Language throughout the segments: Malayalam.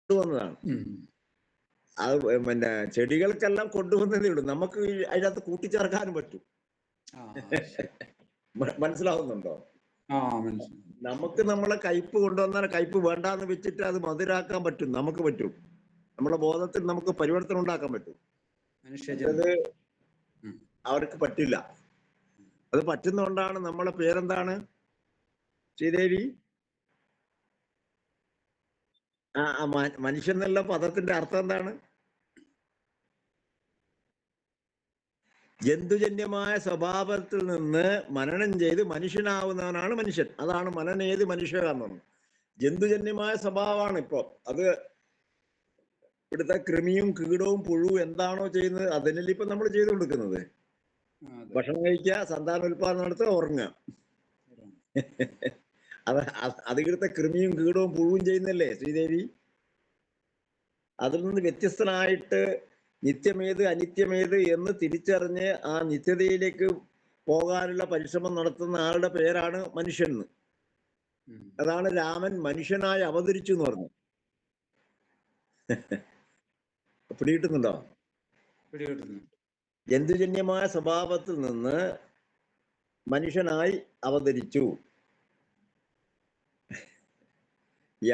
കൊണ്ടുവന്നതാണ്. അത് പിന്നെ ചെടികൾക്കെല്ലാം കൊണ്ടുവന്നതേ ഉള്ളൂ. നമുക്ക് അതിനകത്ത് കൂട്ടിച്ചേർക്കാനും പറ്റും. മനസ്സിലാവുന്നുണ്ടോ? നമുക്ക് നമ്മളെ കയ്പ് കൊണ്ടുവന്നാൽ കയ്പ് വേണ്ടാന്ന് വെച്ചിട്ട് അത് മധുരാക്കാൻ പറ്റും. നമുക്ക് പറ്റും. നമ്മളെ ബോധത്തിൽ നമുക്ക് പരിവർത്തനം ഉണ്ടാക്കാൻ പറ്റും. അത് അവർക്ക് പറ്റില്ല. അത് പറ്റുന്നതുകൊണ്ടാണ് നമ്മളെ പേരെന്താണ് ശ്രീദേവി? മനുഷ്യൻ എന്നുള്ള പദത്തിന്റെ അർത്ഥം എന്താണ്? ജന്തുജന്യമായ സ്വഭാവത്തിൽ നിന്ന് മനനം ചെയ്ത് മനുഷ്യനാവുന്നവനാണ് മനുഷ്യൻ. അതാണ് മനനേത് മനുഷ്യകാരണം. ജന്തുജന്യമായ സ്വഭാവമാണ് ഇപ്പൊ. അത് ഇവിടുത്തെ കൃമിയും കീടവും പുഴുവും എന്താണോ ചെയ്യുന്നത് അതിനല്ലേ ഇപ്പൊ നമ്മൾ ചെയ്തു കൊടുക്കുന്നത്. ഭക്ഷണം കഴിക്കുക, സന്താനോൽപാദനം നടത്തുക, ഉറങ്ങുക. അത് ഇവിടുത്തെ കൃമിയും കീടവും പുഴുവും ചെയ്യുന്നല്ലേ ശ്രീദേവി? അതിൽ നിന്ന് വ്യത്യസ്തനായിട്ട് നിത്യമേത് അനിത്യമേത് എന്ന് തിരിച്ചറിഞ്ഞ് ആ നിത്യതയിലേക്ക് പോകാനുള്ള പരിശ്രമം നടത്തുന്ന ആളുടെ പേരാണ് മനുഷ്യൻ. അതാണ് രാമൻ മനുഷ്യനായി അവതരിച്ചു എന്ന് പറഞ്ഞു. പിടികിട്ടുന്നുണ്ടോ? ജന്തുജന്യമായ സ്വഭാവത്തിൽ നിന്ന് മനുഷ്യനായി അവതരിച്ചു. ഈ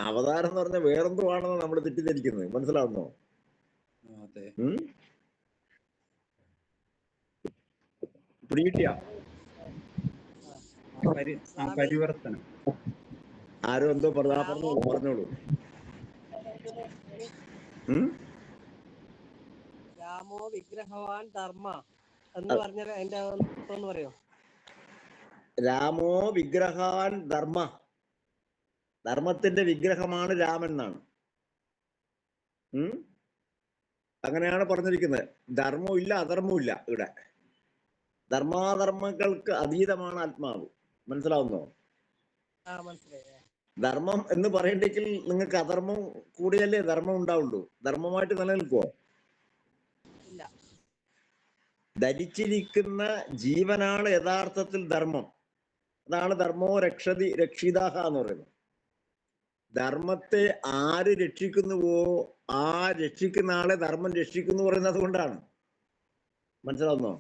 അവതാരം എന്ന് പറഞ്ഞാൽ വേറെന്തോ ആണെന്ന് നമ്മൾ തെറ്റിദ്ധരിക്കുന്നത്. മനസ്സിലാവുന്നോ? പിടികിട്ടിയ പരിവർത്തനം ആരോ എന്തോ പറഞ്ഞോളൂ. രാമോ വിഗ്രഹവാൻ ധർമ്മ എന്ന് പറഞ്ഞാൽ അതിന്റെ ഒന്ന് പറയോ? രാമോ വിഗ്രഹാൻ ധർമ്മ, ധർമ്മത്തിന്റെ വിഗ്രഹമാണ് രാമൻ എന്നാണ്. അങ്ങനെയാണ് പറഞ്ഞിരിക്കുന്നത്. ധർമ്മവും ഇല്ല അധർമ്മവും ഇല്ല. ഇവിടെ ധർമാധർമ്മങ്ങൾക്ക് അതീതമാണ് ആത്മാവ്. മനസ്സിലാവുന്നോ? ധർമ്മം എന്ന് പറയണ്ടെങ്കിൽ നിങ്ങൾക്ക് അധർമ്മം കൂടിയല്ലേ ധർമ്മം ഉണ്ടാവുള്ളൂ. ധർമ്മമായിട്ട് നിലനിൽക്കുവോ? ധരിച്ചിരിക്കുന്ന ജീവനാണ് യഥാർത്ഥത്തിൽ ധർമ്മം. അതാണ് ധർമ്മോ രക്ഷതി രക്ഷിതാഹ എന്ന് പറയുന്നത്. ധർമ്മത്തെ ആര് രക്ഷിക്കുന്നുവോ ആ രക്ഷിക്കുന്ന ആളെ ധർമ്മം രക്ഷിക്കുന്നു പറയുന്നത് കൊണ്ടാണ്. മനസ്സിലാവുന്നോ?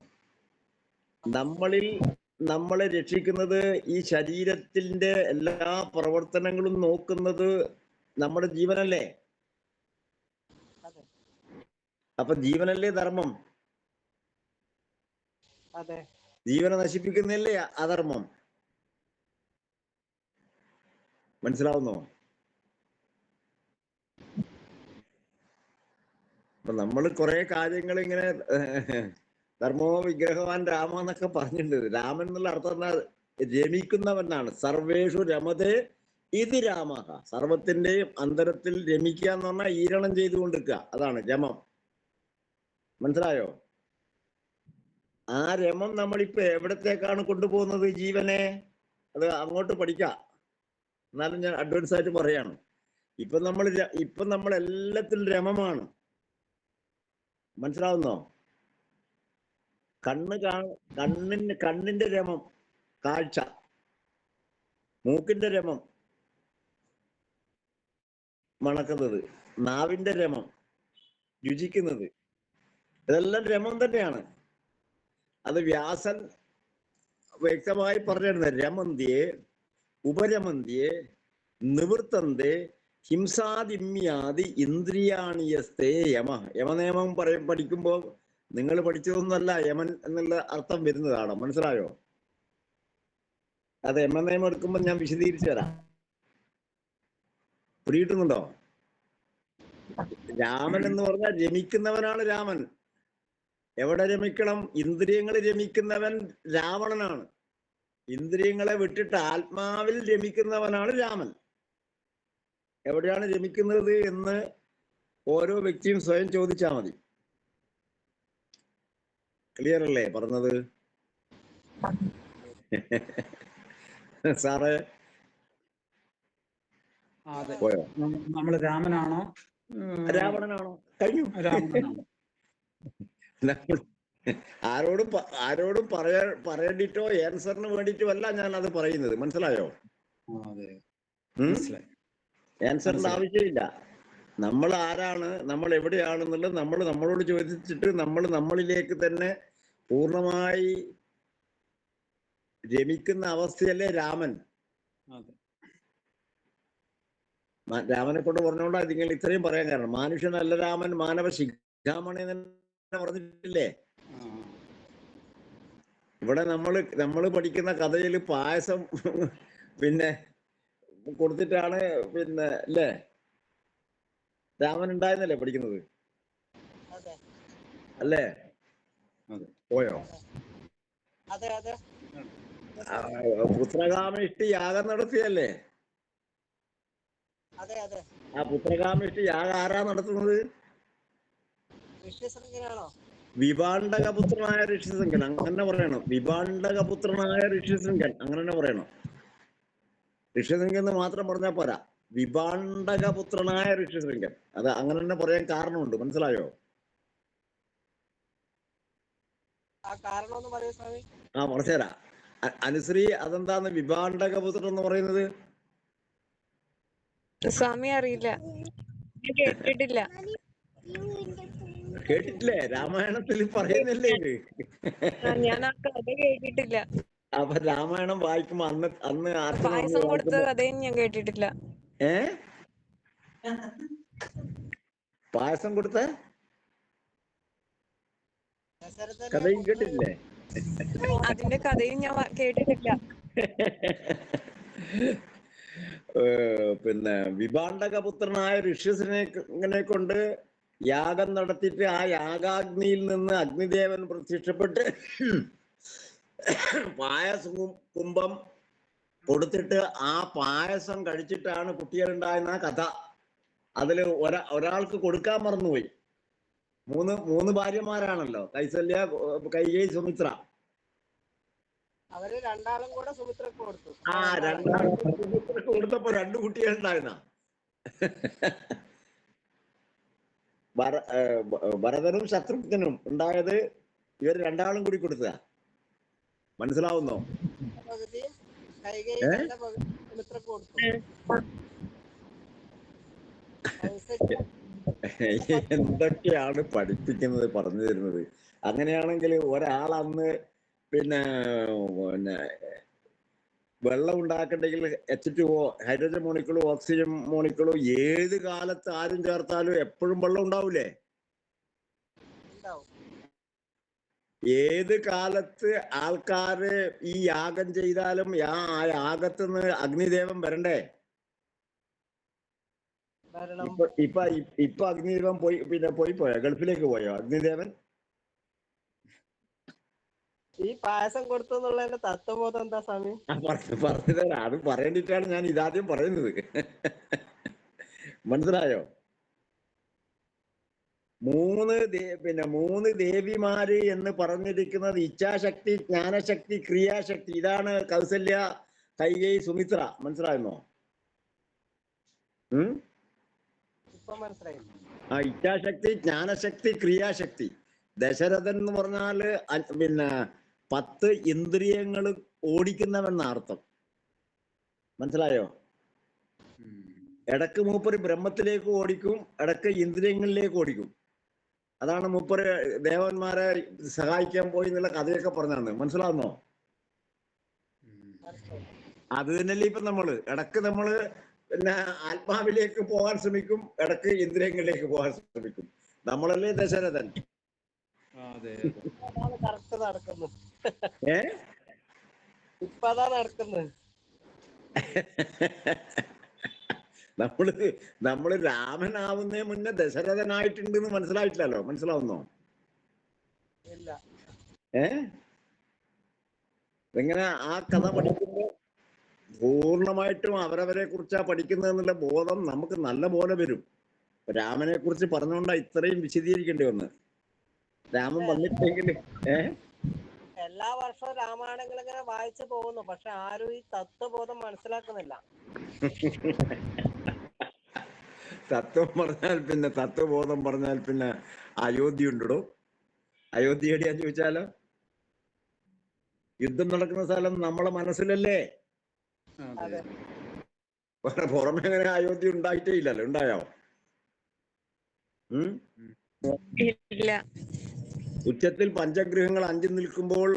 നമ്മളെ രക്ഷിക്കുന്നത് ഈ ശരീരത്തിന്റെ എല്ലാ പ്രവർത്തനങ്ങളും നോക്കുന്നത് നമ്മുടെ ജീവനല്ലേ? അപ്പൊ ജീവനല്ലേ ധർമ്മം? ജീവനെ നശിപ്പിക്കുന്നല്ലേ അധർമ്മം. മനസ്സിലാവുന്നോ? അപ്പൊ നമ്മൾ കുറെ കാര്യങ്ങൾ ഇങ്ങനെ ധർമ്മോ വിഗ്രഹവാൻ രാമ എന്നൊക്കെ പറഞ്ഞിട്ടുണ്ട്. രാമൻ എന്നുള്ള അർത്ഥം എന്താ? രമിക്കുന്നവനാണ്. സർവേഷു രമതേ ഇത് രാമ. സർവത്തിന്റെയും അന്തരത്തിൽ രമിക്കുക എന്ന് പറഞ്ഞാൽ ഈരണം ചെയ്തുകൊണ്ടിരിക്കുക. അതാണ് രമം. മനസ്സിലായോ? ആ രമം നമ്മളിപ്പോ എവിടത്തേക്കാണ് കൊണ്ടുപോകുന്നത് ജീവനെ? അത് അങ്ങോട്ട് പഠിക്കാം. എന്നാലും ഞാൻ അഡ്വാൻസ് ആയിട്ട് പറയാണ്. ഇപ്പൊ നമ്മൾ എല്ലാത്തിലും രമമാണ്. മനസ്സിലാവുന്നോ? കണ്ണിന്റെ രമം കാഴ്ച, മൂക്കിന്റെ രമം മണക്കുന്നത്, നാവിന്റെ രമം രുചിക്കുന്നത്, ഇതെല്ലാം രമം തന്നെയാണ്. അത് വ്യാസൻ വ്യക്തമായി പറഞ്ഞിരുന്നത് രമന്തിയെ ഉപരമന്തിയെ നിവൃത്തന്തേ ഹിംസാദിമ്യാദി ഇന്ദ്രിയാണിയസ്തേ യമ. യമനിയമം പഠിക്കുമ്പോൾ നിങ്ങൾ പഠിച്ചതൊന്നുമല്ല യമൻ എന്നുള്ള അർത്ഥം വരുന്നതാണ്. മനസ്സിലായോ? അത് യമനിയമം എടുക്കുമ്പോൾ ഞാൻ വിശദീകരിച്ചു തരാം. പിടികിട്ടുന്നുണ്ടോ? രാമൻ എന്ന് പറഞ്ഞാൽ രമിക്കുന്നവനാണ് രാമൻ. എവിടെ രമിക്കണം? ഇന്ദ്രിയങ്ങൾ രമിക്കുന്നവൻ രാവണനാണ്. ഇന്ദ്രിയങ്ങളെ വിട്ടിട്ട് ആത്മാവിൽ രമിക്കുന്നവനാണ് രാമൻ. എവിടെയാണ് രമിക്കുന്നത് എന്ന് ഓരോ വ്യക്തിയും സ്വയം ചോദിച്ചാൽ മതി. ക്ലിയർ അല്ലേ പറഞ്ഞത്? സാറേ പോയോ? നമ്മള് രാമനാണോ രാവണനാണോ? കഴിഞ്ഞു. ആരോടും പറയേണ്ടിട്ടോ ആൻസറിന് വേണ്ടിട്ടോ അല്ല ഞാൻ അത് പറയുന്നത്. മനസ്സിലായോ? ആൻസറിന്റെ ആവശ്യമില്ല. നമ്മൾ ആരാണ്, നമ്മൾ എവിടെയാണെന്നുള്ളത് നമ്മൾ നമ്മളോട് ചോദിച്ചിട്ട് നമ്മൾ നമ്മളിലേക്ക് തന്നെ പൂർണ്ണമായി രമിക്കുന്ന അവസ്ഥയല്ലേ രാമൻ. അതെ. രാമനെ കൊണ്ട് പറഞ്ഞുകൊണ്ടാണ് നിങ്ങൾ ഇത്രയും പറയാൻ കാരണം. മാനുഷ്യനല്ല രാമൻ, മാനവ ശിഖാമണി തന്നെ പറഞ്ഞിട്ടില്ലേ. ആ, ഇവിടെ നമ്മള് പഠിക്കുന്ന കഥയിൽ പായസം പിന്നെ കൊടുത്തിട്ടാണ് പിന്നെ അല്ലേ രാമൻ ഉണ്ടായെന്നല്ലേ പഠിക്കുന്നത്, അതെ അല്ലേ? അതെ. പോയോ? അതെ അതെ ആ, പുത്രകാമേഷ്ടി യാഗം നടത്തിയല്ലേ. അതെ അതെ. ആ പുത്രകാമേഷ്ടി യാഗം ആരാ നടത്തുന്നത്? ഋഷ്യശൃംഖനാണോ? വിഭാണ്ഡകപുത്രനായ ഋഷ്യശൃംഖൻ, അങ്ങനെ പറയണം. വിഭാണ്ഡകപുത്രനായ ഋഷ്യശൃംഖൻ, അങ്ങനെ തന്നെ പറയണം. ഋഷ്യശൃംഖൻ എന്ന് മാത്രം പറഞ്ഞാൽ പോരാ, വിഭാണ്ഡകപുത്രനായ ഋഷ്യശൃംഖൻ. അത് അങ്ങനെ തന്നെ പറയാൻ കാരണമുണ്ട്, മനസ്സിലായോ? ആ കാരണം ഒന്ന് പറയൂ സ്വാമി. ആ പറഞ്ഞുതരാ. അനുശ്രീ, അതെന്താന്ന് വിഭാണ്ഡകപുത്രൻ എന്ന് പറയുന്നത്? സ്വാമി അറിയില്ല, ഞാൻ കേട്ടിട്ടില്ല. കേട്ടിട്ടില്ലേ? രാമായണത്തിൽ പറയുന്നില്ലേ ഇത്? ഞാൻ ആ കഥ കേട്ടിട്ടില്ല. അപ്പൊ രാമായണം വായിക്കുമ്പോ അന്ന് അന്ന് അച്ഛനും പായസം അമ്മയും കൊടുത്ത വായിക്കുമ്പോ കഥയും ഞാൻ കേട്ടിട്ടില്ല. പായസം കൊടുത്ത ദശരഥനെ കഥയും കൊന്ന് കേട്ടിട്ടില്ലേ? അതിന്റെ കഥയും ഞാൻ കേട്ടിട്ടില്ല. പിന്നെ വിഭാണ്ഡകപുത്രനായ ഋഷ്യസിനെ കൊണ്ട് യാഗം നടത്തിയിട്ട് ആ യാഗാഗ്നിയിൽ നിന്ന് അഗ്നിദേവൻ പ്രത്യക്ഷപ്പെട്ട് പായസം കുംഭം കൊടുത്തിട്ട് ആ പായസം കഴിച്ചിട്ടാണ് കുട്ടികളുണ്ടായിരുന്ന കഥ. അതില് ഒരാൾക്ക് കൊടുക്കാൻ മറന്നുപോയി. മൂന്ന് ഭാര്യമാരാണല്ലോ, കൈസല്യ, കൈകേയി, സുമിത്ര. അവര് രണ്ടാളും കൂടെ സുമിത്രക്ക് കൊടുത്തു. ആ രണ്ടാളും സുമിത്രക്ക് കൊടുത്തപ്പോ 2 കുട്ടികളുണ്ടായിരുന്ന. ഭരതനും ശത്രുഘ്നും ഉണ്ടായത് ഇവർ രണ്ടാളും കൂടി കൊടുത്ത. മനസ്സിലാവുന്നോ? പകുതി കൈകേയി തന്റെ പകുതി സുമിത്രക്ക് കൊടുത്തു. എന്തൊക്കെയാണ് പഠിപ്പിക്കുന്നത്, പറഞ്ഞു തരുന്നത്? അങ്ങനെയാണെങ്കിൽ ഒരാൾ അന്ന് പിന്നെ വെള്ളം ഉണ്ടാക്കണ്ടെങ്കിൽ H2O, ഹൈഡ്രജൻ മോളിക്കൂളോ ഓക്സിജൻ മോളിക്കൂളോ ഏത് കാലത്ത് ആരും ചേർത്താലും എപ്പോഴും വെള്ളം ഉണ്ടാവൂലേ? ഏത് കാലത്ത് ആൾക്കാര് ഈ യാഗം ചെയ്താലും ആ യാഗത്തുനിന്ന് അഗ്നിദേവൻ വരണ്ടേ? ഇപ്പൊ അഗ്നിദേവൻ പോയോ? ഗൾഫിലേക്ക് പോയോ അഗ്നിദേവൻ? ഈ പായസം കൊടുത്തു എന്നുള്ളതിന്റെ തത്വബോധം എന്താ സ്വാമി? പറഞ്ഞു തരാം. അത് പറയേണ്ടിട്ടാണ് ഞാൻ ഇതാദ്യം പറയുന്നത്. മനസ്സിലായോ? 3 ദേവിമാര് എന്ന് പറഞ്ഞിരിക്കുന്നത് ഇച്ഛാശക്തി, ജ്ഞാനശക്തി, ക്രിയാശക്തി. ഇതാണ് കൗസല്യ, കൈകേയി, സുമിത്ര. മനസ്സിലായിരുന്നോ? ആ ഇച്ഛാശക്തി, ജ്ഞാനശക്തി, ക്രിയാശക്തി. ദശരഥൻ എന്ന് പറഞ്ഞാല് 10 ഇന്ദ്രിയങ്ങൾ ഓടിക്കുന്നവെന്ന അർത്ഥം. മനസ്സിലായോ? ഇടക്ക് മൂപ്പര് ബ്രഹ്മത്തിലേക്ക് ഓടിക്കും, ഇടക്ക് ഇന്ദ്രിയങ്ങളിലേക്ക് ഓടിക്കും. അതാണ് മൂപ്പര് ദേവന്മാരെ സഹായിക്കാൻ പോയി എന്നുള്ള കഥയൊക്കെ പറഞ്ഞാണ്. മനസ്സിലാവുന്നോ? അത് തന്നെയല്ലേ ഇപ്പൊ ഇടക്ക് നമ്മള് ആത്മാവിലേക്ക് പോകാൻ ശ്രമിക്കും, ഇടക്ക് ഇന്ദ്രിയങ്ങളിലേക്ക് പോകാൻ ശ്രമിക്കും. നമ്മളല്ലേ ദശരഥൻ? ഇപ്പതാ നടക്കുന്നത്. നമ്മള് രാമനാവുന്നേ മുന്നേ ദശരഥനായിട്ടുണ്ടെന്ന് മനസ്സിലായിട്ടില്ലല്ലോ. മനസ്സിലാവുന്നോ? എങ്ങനെ ആ കഥ പഠിക്കുമ്പോൾ പൂർണ്ണമായിട്ടും അവരവരെ കുറിച്ചാ പഠിക്കുന്നതെന്നുള്ള ബോധം നമുക്ക് നല്ല പോലെ വരും. രാമനെ കുറിച്ച് പറഞ്ഞുകൊണ്ടാ ഇത്രയും വിശദീകരിക്കേണ്ടി വന്ന്. രാമൻ വന്നിട്ടെങ്കിൽ എല്ലാ വർഷവും രാമായണങ്ങൾ ഇങ്ങനെ വായിച്ചു പോകുന്നു, പക്ഷെ ആരും ഈ തത്വബോധം മനസ്സിലാക്കുന്നില്ല. തത്വബോധം പറഞ്ഞാൽ പിന്നെ അയോധ്യ ഉണ്ടോ? അയോധ്യ എവിടെയാന്ന് ചോദിച്ചാലോ? യുദ്ധം നടക്കുന്ന സ്ഥലം നമ്മളെ മനസ്സിലല്ലേ? പുറമെ അങ്ങനെ അയോധ്യ ഉണ്ടായിട്ടേ ഇല്ലല്ലോ. ഉണ്ടായോ? ഉം? ഇല്ല. ഉച്ചത്തിൽ പഞ്ചഗ്രഹങ്ങൾ 5 നിൽക്കുമ്പോൾ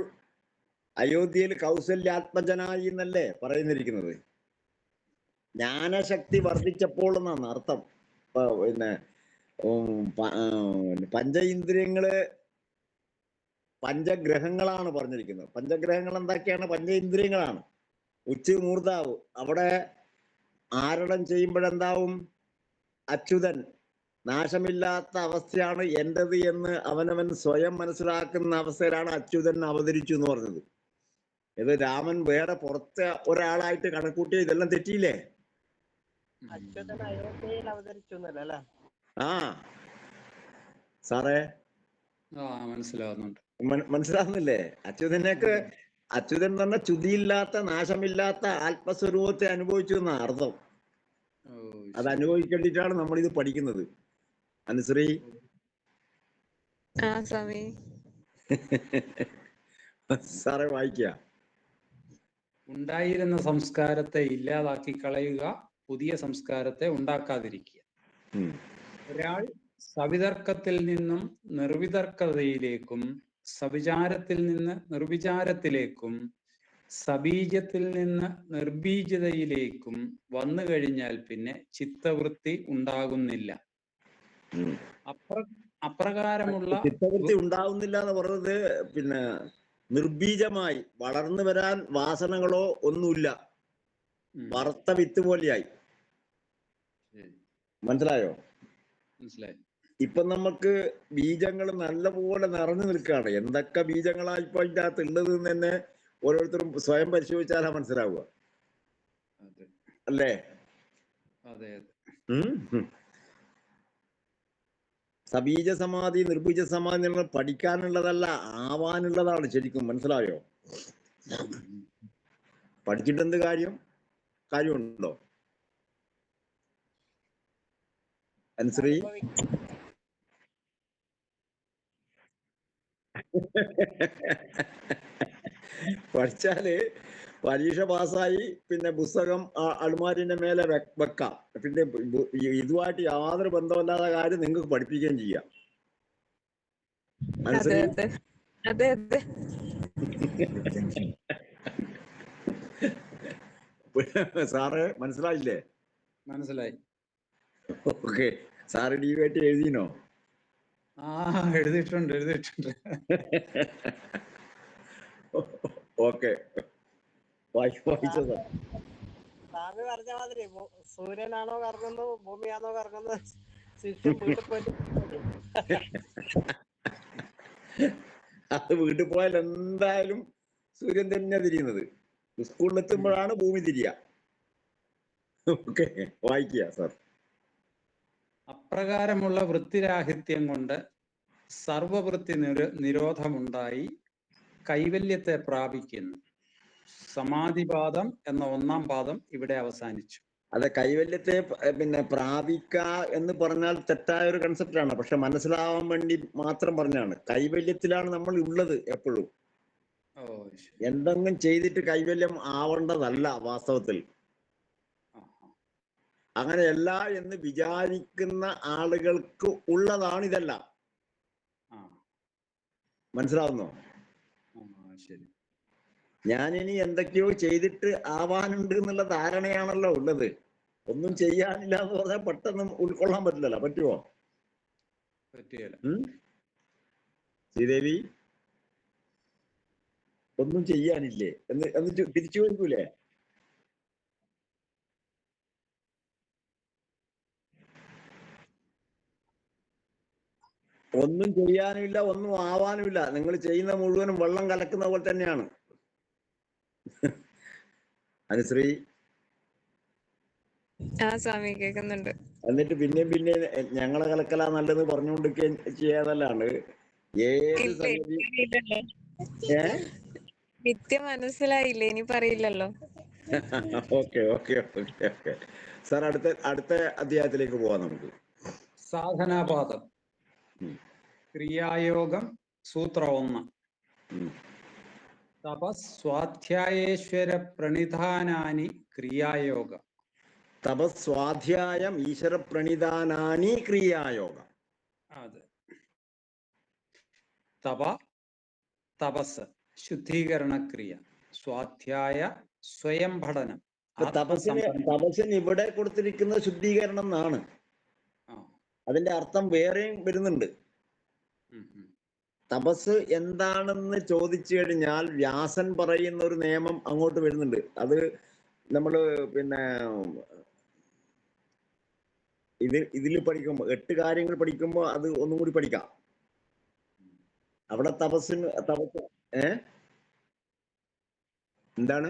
അയോധ്യയിൽ കൗസല്യാത്മജനായി എന്നല്ലേ പറയുന്നിരിക്കുന്നത്. ജ്ഞാനശക്തി വർദ്ധിച്ചപ്പോൾ എന്നാണ് അർത്ഥം. പിന്നെ പഞ്ച ഇന്ദ്രിയങ്ങള് പഞ്ചഗ്രഹങ്ങളാണ് പറഞ്ഞിരിക്കുന്നത്. പഞ്ചഗ്രഹങ്ങൾ എന്തൊക്കെയാണ്? പഞ്ച ഇന്ദ്രിയങ്ങളാണ്. ഉച്ച മൂർധാവ് അവിടെ ആരണം ചെയ്യുമ്പോഴെന്താവും? അച്യുതൻ, നാശമില്ലാത്ത അവസ്ഥയാണ് എൻ്റെത് എന്ന് അവനവൻ സ്വയം മനസ്സിലാക്കുന്ന അവസ്ഥയിലാണ് അച്യുതൻ അവതരിച്ചു എന്ന് പറഞ്ഞത്. ഇത് രാമൻ വേറെ പുറത്തെ ഒരാളായിട്ട് കണക്കൂട്ടിയ ഇതെല്ലാം തെറ്റിയില്ലേ? അച്യുതൻ അയോധ്യയിൽ അവതരിച്ചു എന്നല്ലേ അല്ലെ? ആ സാറേ മനസ്സിലാവുന്നുണ്ട്. മനസ്സിലാവുന്നില്ലേ? അച്യുതനൊക്കെ അച്യുതൻ എന്ന് പറഞ്ഞാൽ ചുതിയില്ലാത്ത നാശമില്ലാത്ത ആത്മസ്വരൂപത്തെ അനുഭവിച്ചു എന്ന അർത്ഥം. അത് അനുഭവിക്കേണ്ടിട്ടാണ് നമ്മൾ ഇത് പഠിക്കുന്നത്. അനുശ്രീ ആ സ്വാമി. സാറേ വായിക്കുക. ഉണ്ടായിരുന്ന സംസ്കാരത്തെ ഇല്ലാതാക്കി കളയുക, പുതിയ സംസ്കാരത്തെ ഉണ്ടാക്കാതിരിക്കുക. ഒരാൾ സവിതർക്കത്തിൽ നിന്നും നിർവിതർക്കതയിലേക്കും സവിചാരത്തിൽ നിന്ന് നിർവിചാരത്തിലേക്കും സബീജത്തിൽ നിന്ന് നിർബീജതയിലേക്കും വന്നു കഴിഞ്ഞാൽ പിന്നെ ചിത്തവൃത്തി ഉണ്ടാകുന്നില്ല. അപ്രകാരമുള്ള ചിത്തവൃത്തി ഉണ്ടാകുന്നില്ല എന്ന് പറയുന്നത് പിന്നെ നിർബീജമായി വളർന്നു വരാൻ വാസനകളോ ഒന്നുമില്ല, വറുത്ത വിത്ത് പോലെയായി. മനസ്സിലായോ? മനസ്സിലായി. ഇപ്പൊ നമുക്ക് ബീജങ്ങൾ നല്ലപോലെ നിറഞ്ഞു നിൽക്കുകയാണ്. എന്തൊക്കെ ബീജങ്ങളാ ഇപ്പൊ അതിൻ്റെ അകത്ത് ഉള്ളത് എന്ന് തന്നെ ഓരോരുത്തരും സ്വയം പരിശോധിച്ചാലാ മനസ്സിലാവുക, അല്ലേ? സബീജ സമാധി നിർബീജ സമാധി നമ്മൾ പഠിക്കാനുള്ളതല്ല, ആവാനുള്ളതാണ് ശരിക്കും. മനസ്സിലായോ? പഠിച്ചിട്ട് എന്ത് കാര്യമുണ്ടോ? അനുശ്രീ പഠിച്ചാല് പരീക്ഷ പാസ്സായി പിന്നെ പുസ്തകം അൾമാരിന്റെ മേലെ വെക്കാം. പിന്നെ ഇതുമായിട്ട് യാതൊരു ബന്ധമില്ലാത്ത കാര്യം നിങ്ങൾക്ക് പഠിപ്പിക്കുകയും ചെയ്യാം. സാറ് മനസ്സിലായില്ലേ? മനസ്സിലായി. ഓക്കെ. സാറ് ഡീവായിട്ട് എഴുതിനോ? എഴുതിയിട്ടുണ്ട്. ഓക്കെ, വായിച്ചതാ. സ്വാമി പറഞ്ഞ മാതിരി സൂര്യനാണോ കറങ്ങുന്നത് ഭൂമിയാണോ കറങ്ങുന്നത്? ശിഷ്യം വീട്ടിൽ പോയിട്ട് അത് വീട്ടിൽ പോയാൽ എന്തായാലും സൂര്യൻ തന്നെ തിരിയുന്നത്. സ്കൂളിലെത്തുമ്പോഴാണ് ഭൂമി തിരിയുക. ഓക്കെ, വായിക്കുക സാർ. അപ്രകാരമുള്ള വൃത്തിരാഹിത്യം കൊണ്ട് സർവവൃത്തി നിരോധമുണ്ടായി കൈവല്യത്തെ പ്രാപിക്കുന്നു. സമാധിപാദം എന്ന 1-ാം പാദം ഇവിടെ അവസാനിച്ചു. അതെ, കൈവല്യത്തെ പിന്നെ പ്രാപിക്ക എന്ന് പറഞ്ഞാൽ തെറ്റായ ഒരു കൺസെപ്റ്റാണ്. പക്ഷെ മനസ്സിലാവാൻ വേണ്ടി മാത്രം പറഞ്ഞാണ്. കൈവല്യത്തിലാണ് നമ്മൾ ഉള്ളത് എപ്പോഴും. എന്തെങ്കിലും ചെയ്തിട്ട് കൈവല്യം ആവേണ്ടതല്ല വാസ്തവത്തിൽ. അങ്ങനെയല്ല എന്ന് വിചാരിക്കുന്ന ആളുകൾക്ക് ഉള്ളതാണ് ഇതെല്ലാം. മനസ്സിലാവുന്നോ? ഞാനിനി എന്തൊക്കെയോ ചെയ്തിട്ട് ആവാനുണ്ട് എന്നുള്ള ധാരണയാണല്ലോ ഉള്ളത്. ഒന്നും ചെയ്യാനില്ല എന്ന് പറഞ്ഞാൽ പെട്ടെന്ന് ഉൾക്കൊള്ളാൻ പറ്റില്ലല്ലോ. പറ്റുമോ? ശ്രീദേവി, ഒന്നും ചെയ്യാനില്ലേ എന്ന് തിരിച്ചു ചോദിക്കൂലേ? ഒന്നും ചെയ്യാനുമില്ല, ഒന്നും ആവാനുമില്ല. നിങ്ങൾ ചെയ്യുന്ന മുഴുവനും വെള്ളം കലക്കുന്ന പോലെ തന്നെയാണ്. അനുശ്രീ, സ്വാമി കേൾക്കുന്നുണ്ട്. എന്നിട്ട് പിന്നെ ഞങ്ങളെ കലക്കലാ നല്ലത് പറഞ്ഞുകൊണ്ടിരിക്കുകയും ചെയ്യാതല്ലാണ്ട് ഏത് സംഗതി നിത്യം മനസ്സിലായില്ലേ? ഇനി പറയില്ലല്ലോ. Okay okay okay okay sir, അടുത്ത അധ്യായത്തിലേക്ക് പോവാം നമുക്ക്. സാധനാപാദം. ക്രിയായോഗം സൂത്ര 1. തപസ്വാധ്യായേശ്വര പ്രണിധാനാനി ക്രിയായോഗം. തപസ്വാധ്യായം ഈശ്വര പ്രണിധാനാനി ക്രിയായോഗം. അതെ. തപ തപസ് ശുദ്ധീകരണക്രിയ, സ്വാധ്യായ സ്വയം പഠനം, ആത്മസംബന്ധം. തപസ്സിന് ഇവിടെ കൊടുത്തിരിക്കുന്ന ശുദ്ധീകരണം എന്നാണ്. ആ. അതിന്റെ അർത്ഥം വേറെയും വരുന്നുണ്ട്. തപസ് എന്താണെന്ന് ചോദിച്ചു കഴിഞ്ഞാൽ വ്യാസൻ പറയുന്ന ഒരു നിയമം അങ്ങോട്ട് വരുന്നുണ്ട്. അത് നമ്മള് പിന്നെ ഇതിൽ പഠിക്കുമ്പോൾ 8 കാര്യങ്ങൾ പഠിക്കുമ്പോൾ അത് ഒന്നും കൂടി പഠിക്കാം. അവിടെ തപസ് എന്താണ്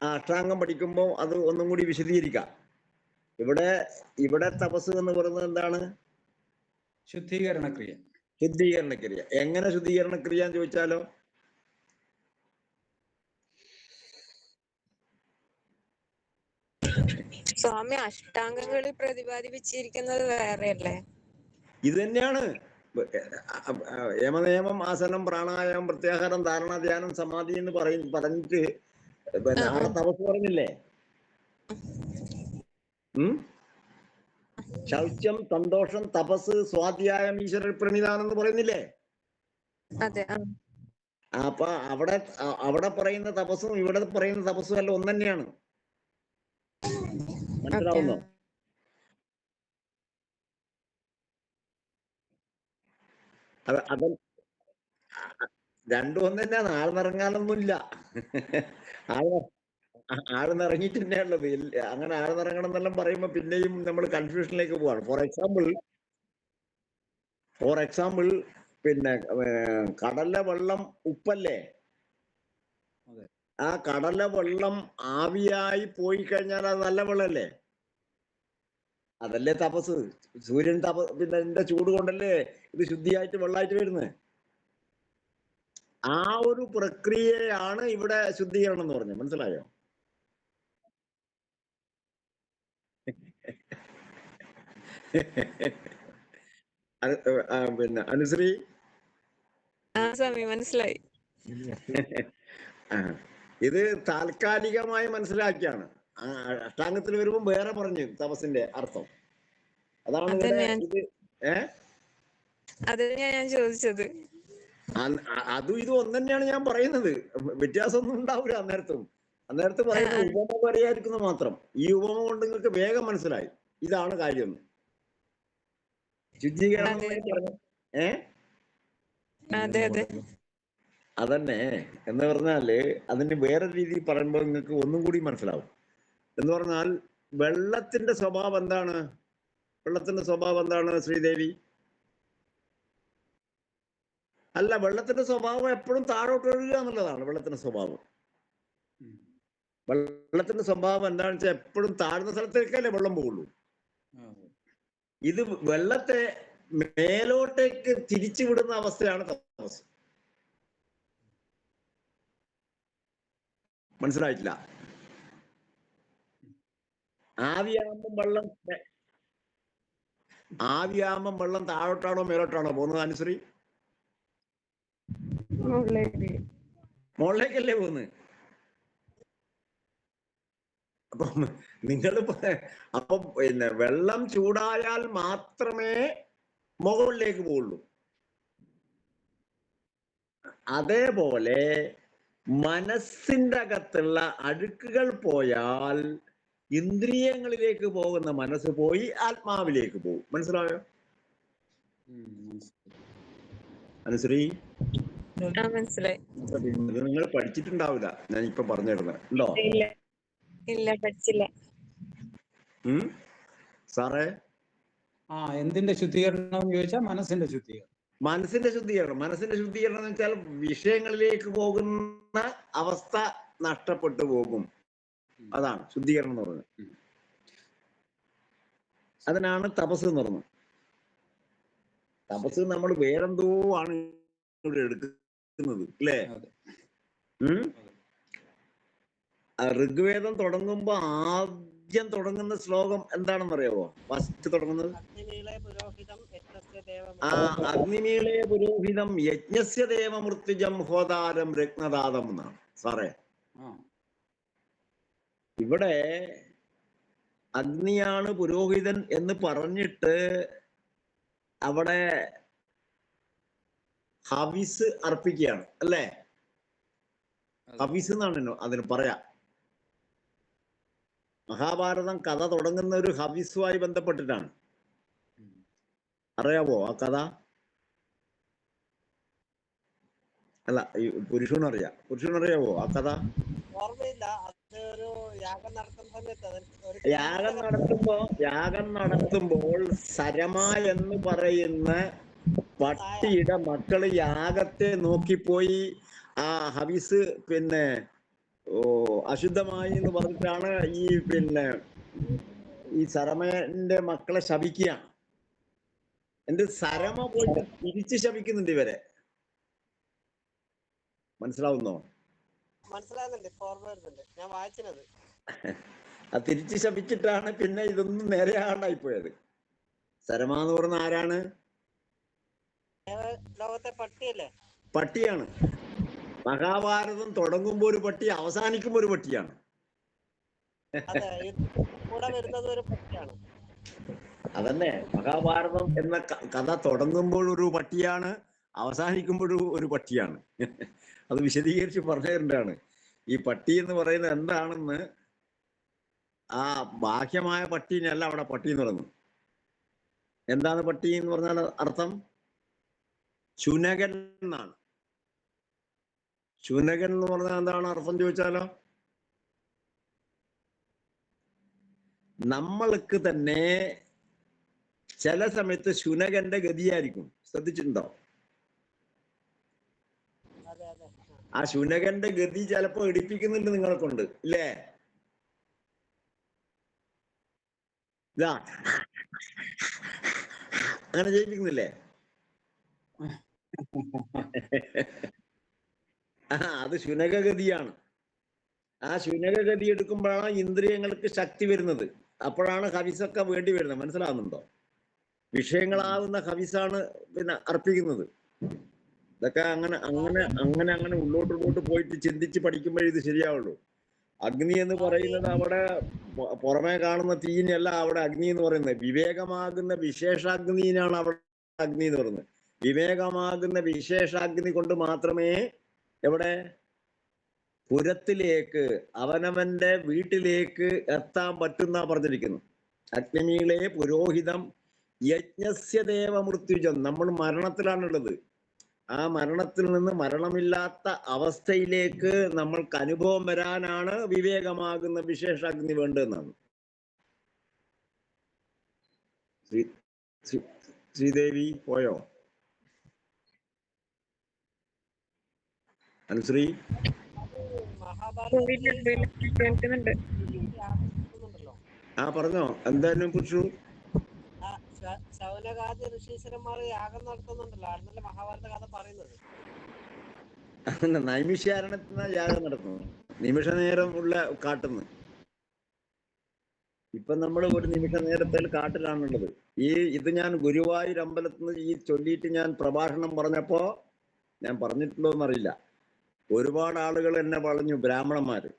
അഷ്ടാംഗം പഠിക്കുമ്പോൾ അത് ഒന്നും കൂടി വിശദീകരിക്കാം. ഇവിടെ തപസ് എന്ന് പറയുന്നത് എന്താണ്? ശുദ്ധീകരണക്രിയ. ശുദ്ധീകരണക്രിയ. എങ്ങനെ ശുദ്ധീകരണക്രിയ എന്ന് ചോദിച്ചാലോ? സ്വാമി അഷ്ടാംഗങ്ങളിൽ പ്രതിപാദിപ്പിച്ചിരിക്കുന്നത് വേറെയല്ലേ? ഇത് തന്നെയാണ് യമനിയമം, ആസനം, പ്രാണായാമം, പ്രത്യാഹാരം, ധാരണ, ധ്യാനം, സമാധി എന്ന് പറഞ്ഞിട്ട് ആളെ തപസ് പറഞ്ഞില്ലേ? ശൗച്യം, സന്തോഷം, തപസ്, സ്വാധ്യായം, ഈശ്വര പ്രണിധാനം എന്ന് പറയുന്നില്ലേ? അപ്പൊ അവിടെ പറയുന്ന തപസ്സും ഇവിടെ പറയുന്ന തപസ്സും എല്ലാം ഒന്ന് തന്നെയാണ്. മനസ്സിലാവുന്നോ? അത് രണ്ടും ഒന്ന് തന്നെയാണ്. ആഴ്ന്നിറങ്ങാനൊന്നുമില്ല. ആഴ്ന്നിറങ്ങിയിട്ട് തന്നെയുള്ളത്. അങ്ങനെ ആഴ്ന്നിറങ്ങണം എന്നെല്ലാം പറയുമ്പോ പിന്നെയും നമ്മൾ കൺഫ്യൂഷനിലേക്ക് പോവാണ്. ഫോർ എക്സാമ്പിൾ പിന്നെ കടലിലെ വെള്ളം ഉപ്പല്ലേ? ആ കടലിലെ വെള്ളം ആവിയായി പോയി കഴിഞ്ഞാൽ അത് നല്ല വെള്ളമല്ലേ? അതല്ലേ തപസ്. സൂര്യൻ പിന്നെ ഇതിന്റെ ചൂട് കൊണ്ടല്ലേ ഇത് ശുദ്ധിയായിട്ട് വെള്ളമായിട്ട് വരുന്നത്. ആ ഒരു പ്രക്രിയയാണ് ഇവിടെ ശുദ്ധീകരണം എന്ന് പറഞ്ഞത്. മനസ്സിലായോ? പിന്നെ അനുശ്രീ മനസ്സിലായി. ഇത് താൽക്കാലികമായി മനസ്സിലാക്കിയാണ്. അഷ്ടാംഗത്തിൽ വരുമ്പോൾ വേറെ പറഞ്ഞു തപസ്സിന്റെ അർത്ഥം. അതാണ് ഇത്. ഞാൻ ചോദിച്ചത്. അതും ഇതും ഒന്ന് തന്നെയാണ് ഞാൻ പറയുന്നത്. വ്യത്യാസമൊന്നും ഉണ്ടാവില്ല. അന്നേരത്ത് പറയുന്നത് ഉപമ പറയാതിരിക്കുന്നത് മാത്രം. ഈ ഉപമ കൊണ്ട് നിങ്ങൾക്ക് വേഗം മനസ്സിലായി ഇതാണ് കാര്യം. ശുദ്ധീകരണം അതന്നെ എന്ന് പറഞ്ഞാല് അതിന് വേറെ രീതിയിൽ പറയുമ്പോൾ നിങ്ങൾക്ക് ഒന്നും കൂടി മനസ്സിലാവും. എന്ന് പറഞ്ഞാൽ വെള്ളത്തിന്റെ സ്വഭാവം എന്താണ്? വെള്ളത്തിന്റെ സ്വഭാവം എന്താണ് ശ്രീദേവി? അല്ല, വെള്ളത്തിന്റെ സ്വഭാവം എപ്പോഴും താഴോട്ട് ഒഴുകുക എന്നുള്ളതാണ് വെള്ളത്തിന്റെ സ്വഭാവം. വെള്ളത്തിന്റെ സ്വഭാവം എന്താണെന്ന് വെച്ചാൽ എപ്പോഴും താഴ്ന്ന സ്ഥലത്തേക്കല്ലേ വെള്ളം പോകുള്ളൂ. ഇത് വെള്ളത്തെ മേലോട്ടേക്ക് തിരിച്ചു വിടുന്ന അവസ്ഥയാണ് തപസ്. മനസ്സിലായിട്ടില്ല? ആവിയാകുമ്പം വെള്ളം താഴോട്ടാണോ മേലോട്ടാണോ പോകുന്നത് അനുശ്രീ? മുകളിലേക്കല്ലേ പോകുന്നത്. അപ്പം പിന്നെ വെള്ളം ചൂടായാൽ മാത്രമേ മുകളിലേക്ക് പോകുള്ളൂ. അതേപോലെ മനസ്സിന്റെ അകത്തുള്ള അഴുക്കുകൾ പോയാൽ ഇന്ദ്രിയങ്ങളിലേക്ക് പോകുന്ന മനസ്സ് പോയി ആത്മാവിലേക്ക് പോകും. മനസ്സിലായോ അനുശ്രീ? മനസ്സിലായി. നിങ്ങൾ പഠിച്ചിട്ടുണ്ടാവില്ല, ഞാൻ ഇപ്പൊ പറഞ്ഞു തരുന്നത്. ഉണ്ടോ? ഇല്ല, പഠിച്ചില്ല സാറേ. എന്തിന്റെ ശുദ്ധീകരണം ചോദിച്ചാൽ മനസ്സിന്റെ ശുദ്ധീകരണം. മനസ്സിന്റെ ശുദ്ധീകരണം എന്ന് വെച്ചാൽ വിഷയങ്ങളിലേക്ക് പോകുന്ന അവസ്ഥ നഷ്ടപ്പെട്ടു പോകും. അതാണ് ശുദ്ധീകരണം എന്ന് പറയുന്നത്. അതിനാണ് തപസ് എന്ന് പറയുന്നത്. തപസ് നമ്മൾ വേറെന്തോ ആണ് ഇവിടെ എടുക്കുന്നത് അല്ലേ? ഋഗ്വേദം തുടങ്ങുമ്പോ ആദ്യം തുടങ്ങുന്ന ശ്ലോകം എന്താണെന്ന് അറിയാവോ? ഫസ്റ്റ് തുടങ്ങുന്നത് അഗ്നിമീളേ പുരോഹിതം യജ്ഞസ്യ ദേവമൃത്യുജം ഹോതാരം രത്നദാതം എന്നാണ്. സാറേ, ഇവിടെ അഗ്നിയാണ് പുരോഹിതൻ എന്ന് പറഞ്ഞിട്ട് അവിടെ ഹവിസ് അർപ്പിക്കുകയാണ് അല്ലേ? ഹവിസ് എന്നാണ് അതിന് പറയാ. മഹാഭാരതം കഥ തുടങ്ങുന്ന ഒരു ഹവിസുമായി ബന്ധപ്പെട്ടിട്ടാണ്. അറിയാവോ ആ കഥ? അല്ല, ഈ പുരുഷനറിയാവോ ആ കഥ? ഓർമ്മയില്ല. അത് ഒരു യാഗം നടത്തുന്ന സമയത്ത് യാഗം നടത്തുമ്പോൾ സരമ എന്ന് പറയുന്ന പട്ടിയുടെ മക്കള് യാഗത്തെ നോക്കിപ്പോയി ആ ഹവിസ് പിന്നെ അശുദ്ധമായി എന്ന് പറഞ്ഞിട്ടാണ് ഈ സരമന്റെ മക്കളെ ശപിക്കുകയാണ്. എന്റെ സരമ പോയിട്ട് തിരിച്ച് ശപിക്കുന്നുണ്ട് ഇവരെ. മനസ്സിലാവുന്നോ? മനസ്സിലാകുന്നുണ്ട്, ഓർമ്മ ഞാൻ വായിച്ചത്. അത് തിരിച്ച് ശപിച്ചിട്ടാണ് പിന്നെ ഇതൊന്നും നേരെയാണ്ടായി പോയത്. സരമ എന്ന് പറഞ്ഞ ആരാണ്? ലോകത്തെ പട്ടിയല്ലേ? പട്ടിയാണ്. മഹാഭാരതം തുടങ്ങുമ്പോ ഒരു പട്ടി, അവസാനിക്കുമ്പോ ഒരു പട്ടിയാണ്. അതന്നെ, മഹാഭാരതം എന്ന കഥ തുടങ്ങുമ്പോൾ ഒരു പട്ടിയാണ്, അവസാനിക്കുമ്പോഴും ഒരു പട്ടിയാണ്. അത് വിശദീകരിച്ച് പറഞ്ഞു തരേണ്ടതാണ്. ഈ പട്ടി എന്ന് പറയുന്നത് എന്താണെന്ന് ആ ബാഹ്യമായ പട്ടീനല്ല അവിടെ പട്ടി എന്ന് പറയുന്നത്. എന്താണ് പട്ടി എന്ന് പറഞ്ഞാൽ അർത്ഥം? ശുനകൻ എന്നാണ്. ശുനകൻ എന്ന് പറഞ്ഞാൽ എന്താണ് അർത്ഥം ചോദിച്ചാലോ? നമ്മൾക്ക് തന്നെ ചില സമയത്ത് ശുനകന്റെ ഗതിയായിരിക്കും. ശ്രദ്ധിച്ചിട്ടുണ്ടോ? ആ ശുനകന്റെ ഗതി ചിലപ്പോ ഇടിപ്പിക്കുന്നുണ്ട് നിങ്ങളെ കൊണ്ട്, ഇല്ലേ? ഇതാ അങ്ങനെ ചെയ്യിപ്പിക്കുന്നില്ലേ? അത് ശുനകഗതിയാണ്. ആ ശുനകഗതി എടുക്കുമ്പോഴാണ് ഇന്ദ്രിയങ്ങൾക്ക് ശക്തി വരുന്നത്. അപ്പോഴാണ് ഹവിസൊക്കെ വേണ്ടി വരുന്നത്. മനസ്സിലാവുന്നുണ്ടോ? വിഷയങ്ങളാവുന്ന ഹവിസാണ് പിന്നെ അർപ്പിക്കുന്നത്. ഇതൊക്കെ അങ്ങനെ ഉള്ളോട്ട് പോയിട്ട് ചിന്തിച്ച് പഠിക്കുമ്പോഴേ ഇത് ശരിയാവുള്ളൂ. അഗ്നി എന്ന് പറയുന്നത് അവിടെ പുറമേ കാണുന്ന തീയിനല്ല അവിടെ അഗ്നി എന്ന് പറയുന്നത്. വിവേകമാകുന്ന വിശേഷാഗ്നിയാണ് അവിടെ അഗ്നി എന്ന് പറയുന്നത്. വിവേകമാകുന്ന വിശേഷാഗ്നി കൊണ്ട് മാത്രമേ എവിടെ പുരത്തിലേക്ക്, അവനവന്റെ വീട്ടിലേക്ക് എത്താൻ പറ്റുന്ന പറഞ്ഞിരിക്കുന്നു. അഗ്നിമീളെ പുരോഹിതം യജ്ഞസ്യ ദേവ മൃത്യുജം. നമ്മൾ മരണത്തിലാണുള്ളത്. ആ മരണത്തിൽ നിന്ന് മരണമില്ലാത്ത അവസ്ഥയിലേക്ക് നമ്മൾക്ക് അനുഭവം വരാനാണ് വിവേകമാകുന്ന വിശേഷാഗ്നി വേണ്ടതെന്നാണ്. ശ്രീദേവി പോയോ? അനുശ്രീ ആ പറഞ്ഞോ, എന്തായാലും പുരുഷു ശൗനകാദി ഋഷീശ്വരന്മാർ യാഗം നടത്തുന്നുണ്ടല്ലോ, ആണെന്നല്ലേ മഹാഭാരത കഥ പറയുന്നത്. നൈമിഷ്യാരണത്തിന് യാഗം നടത്തുന്നു, നിമിഷ നേരം ഉള്ള കാട്ടുന്നു. ഇപ്പൊ നമ്മൾ ഒരു നിമിഷ നേരത്തിൽ കാട്ടിലാണുള്ളത്. ഇത് ഞാൻ ഗുരുവായൂർ അമ്പലത്തിൽ നിന്ന് ഈ ചൊല്ലിയിട്ട് ഞാൻ പ്രഭാഷണം പറഞ്ഞപ്പോ, ഞാൻ പറഞ്ഞിട്ടുണ്ടോ എന്നറിയില്ല, ഒരുപാട് ആളുകൾ എന്നെ പറഞ്ഞു, ബ്രാഹ്മണന്മാര്,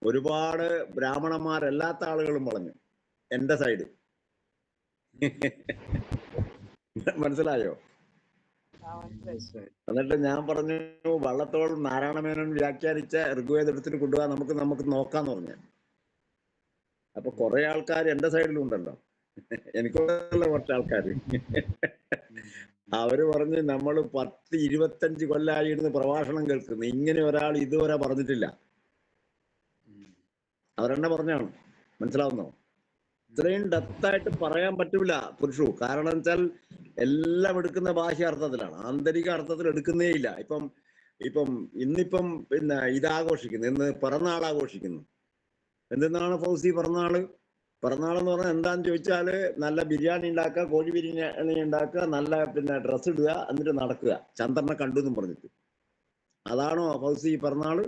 ഒരുപാട് ബ്രാഹ്മണന്മാരല്ലാത്ത ആളുകളും പറഞ്ഞു എന്റെ സൈഡ്. മനസ്സിലായോ? എന്നിട്ട് ഞാൻ പറഞ്ഞു, വള്ളത്തോൾ നാരായണമേനോൻ വ്യാഖ്യാനിച്ച ഋഗ്വേദം എടുത്തിട്ട് കൊണ്ടുപോകാൻ നമുക്ക് നോക്കാന്ന് പറഞ്ഞു. അപ്പൊ കുറെ ആൾക്കാർ എന്റെ സൈഡിലും ഉണ്ടല്ലോ, എനിക്കുള്ള കുറച്ച് ആൾക്കാര്. അവര് പറഞ്ഞ് നമ്മൾ 10-25 കൊല്ലമായി ഇരുന്ന് പ്രഭാഷണം കേൾക്കുന്നു, ഇങ്ങനെ ഒരാൾ ഇതുവരെ പറഞ്ഞിട്ടില്ല. അവരെന്നെ പറഞ്ഞാണ്. മനസ്സിലാവുന്നോ? ഇത്രയും ഡെപ്തായിട്ട് പറയാൻ പറ്റൂല പുരുഷു. കാരണം വെച്ചാൽ എല്ലാം എടുക്കുന്ന ബാഹ്യാർത്ഥത്തിലാണ്, ആന്തരിക അർത്ഥത്തിൽ എടുക്കുന്നേ ഇല്ല. ഇപ്പം ഇന്നിപ്പം പിന്നെ ഇതാഘോഷിക്കുന്നു, ഇന്ന് പിറന്നാൾ ആഘോഷിക്കുന്നു. എന്തെന്നാണ് ഫൗസി പിറന്നാള്? പിറന്നാളെന്ന് പറഞ്ഞാൽ എന്താന്ന് ചോദിച്ചാല് നല്ല ബിരിയാണി ഉണ്ടാക്കുക, കോഴി ബിരിയാണി ഉണ്ടാക്കുക, നല്ല പിന്നെ ഡ്രസ്സ് ഇടുക, എന്നിട്ട് നടക്കുക, ചന്ദ്രനെ കണ്ടു എന്നും പറഞ്ഞിട്ട്. അതാണോ ഫൗസി പിറന്നാള്?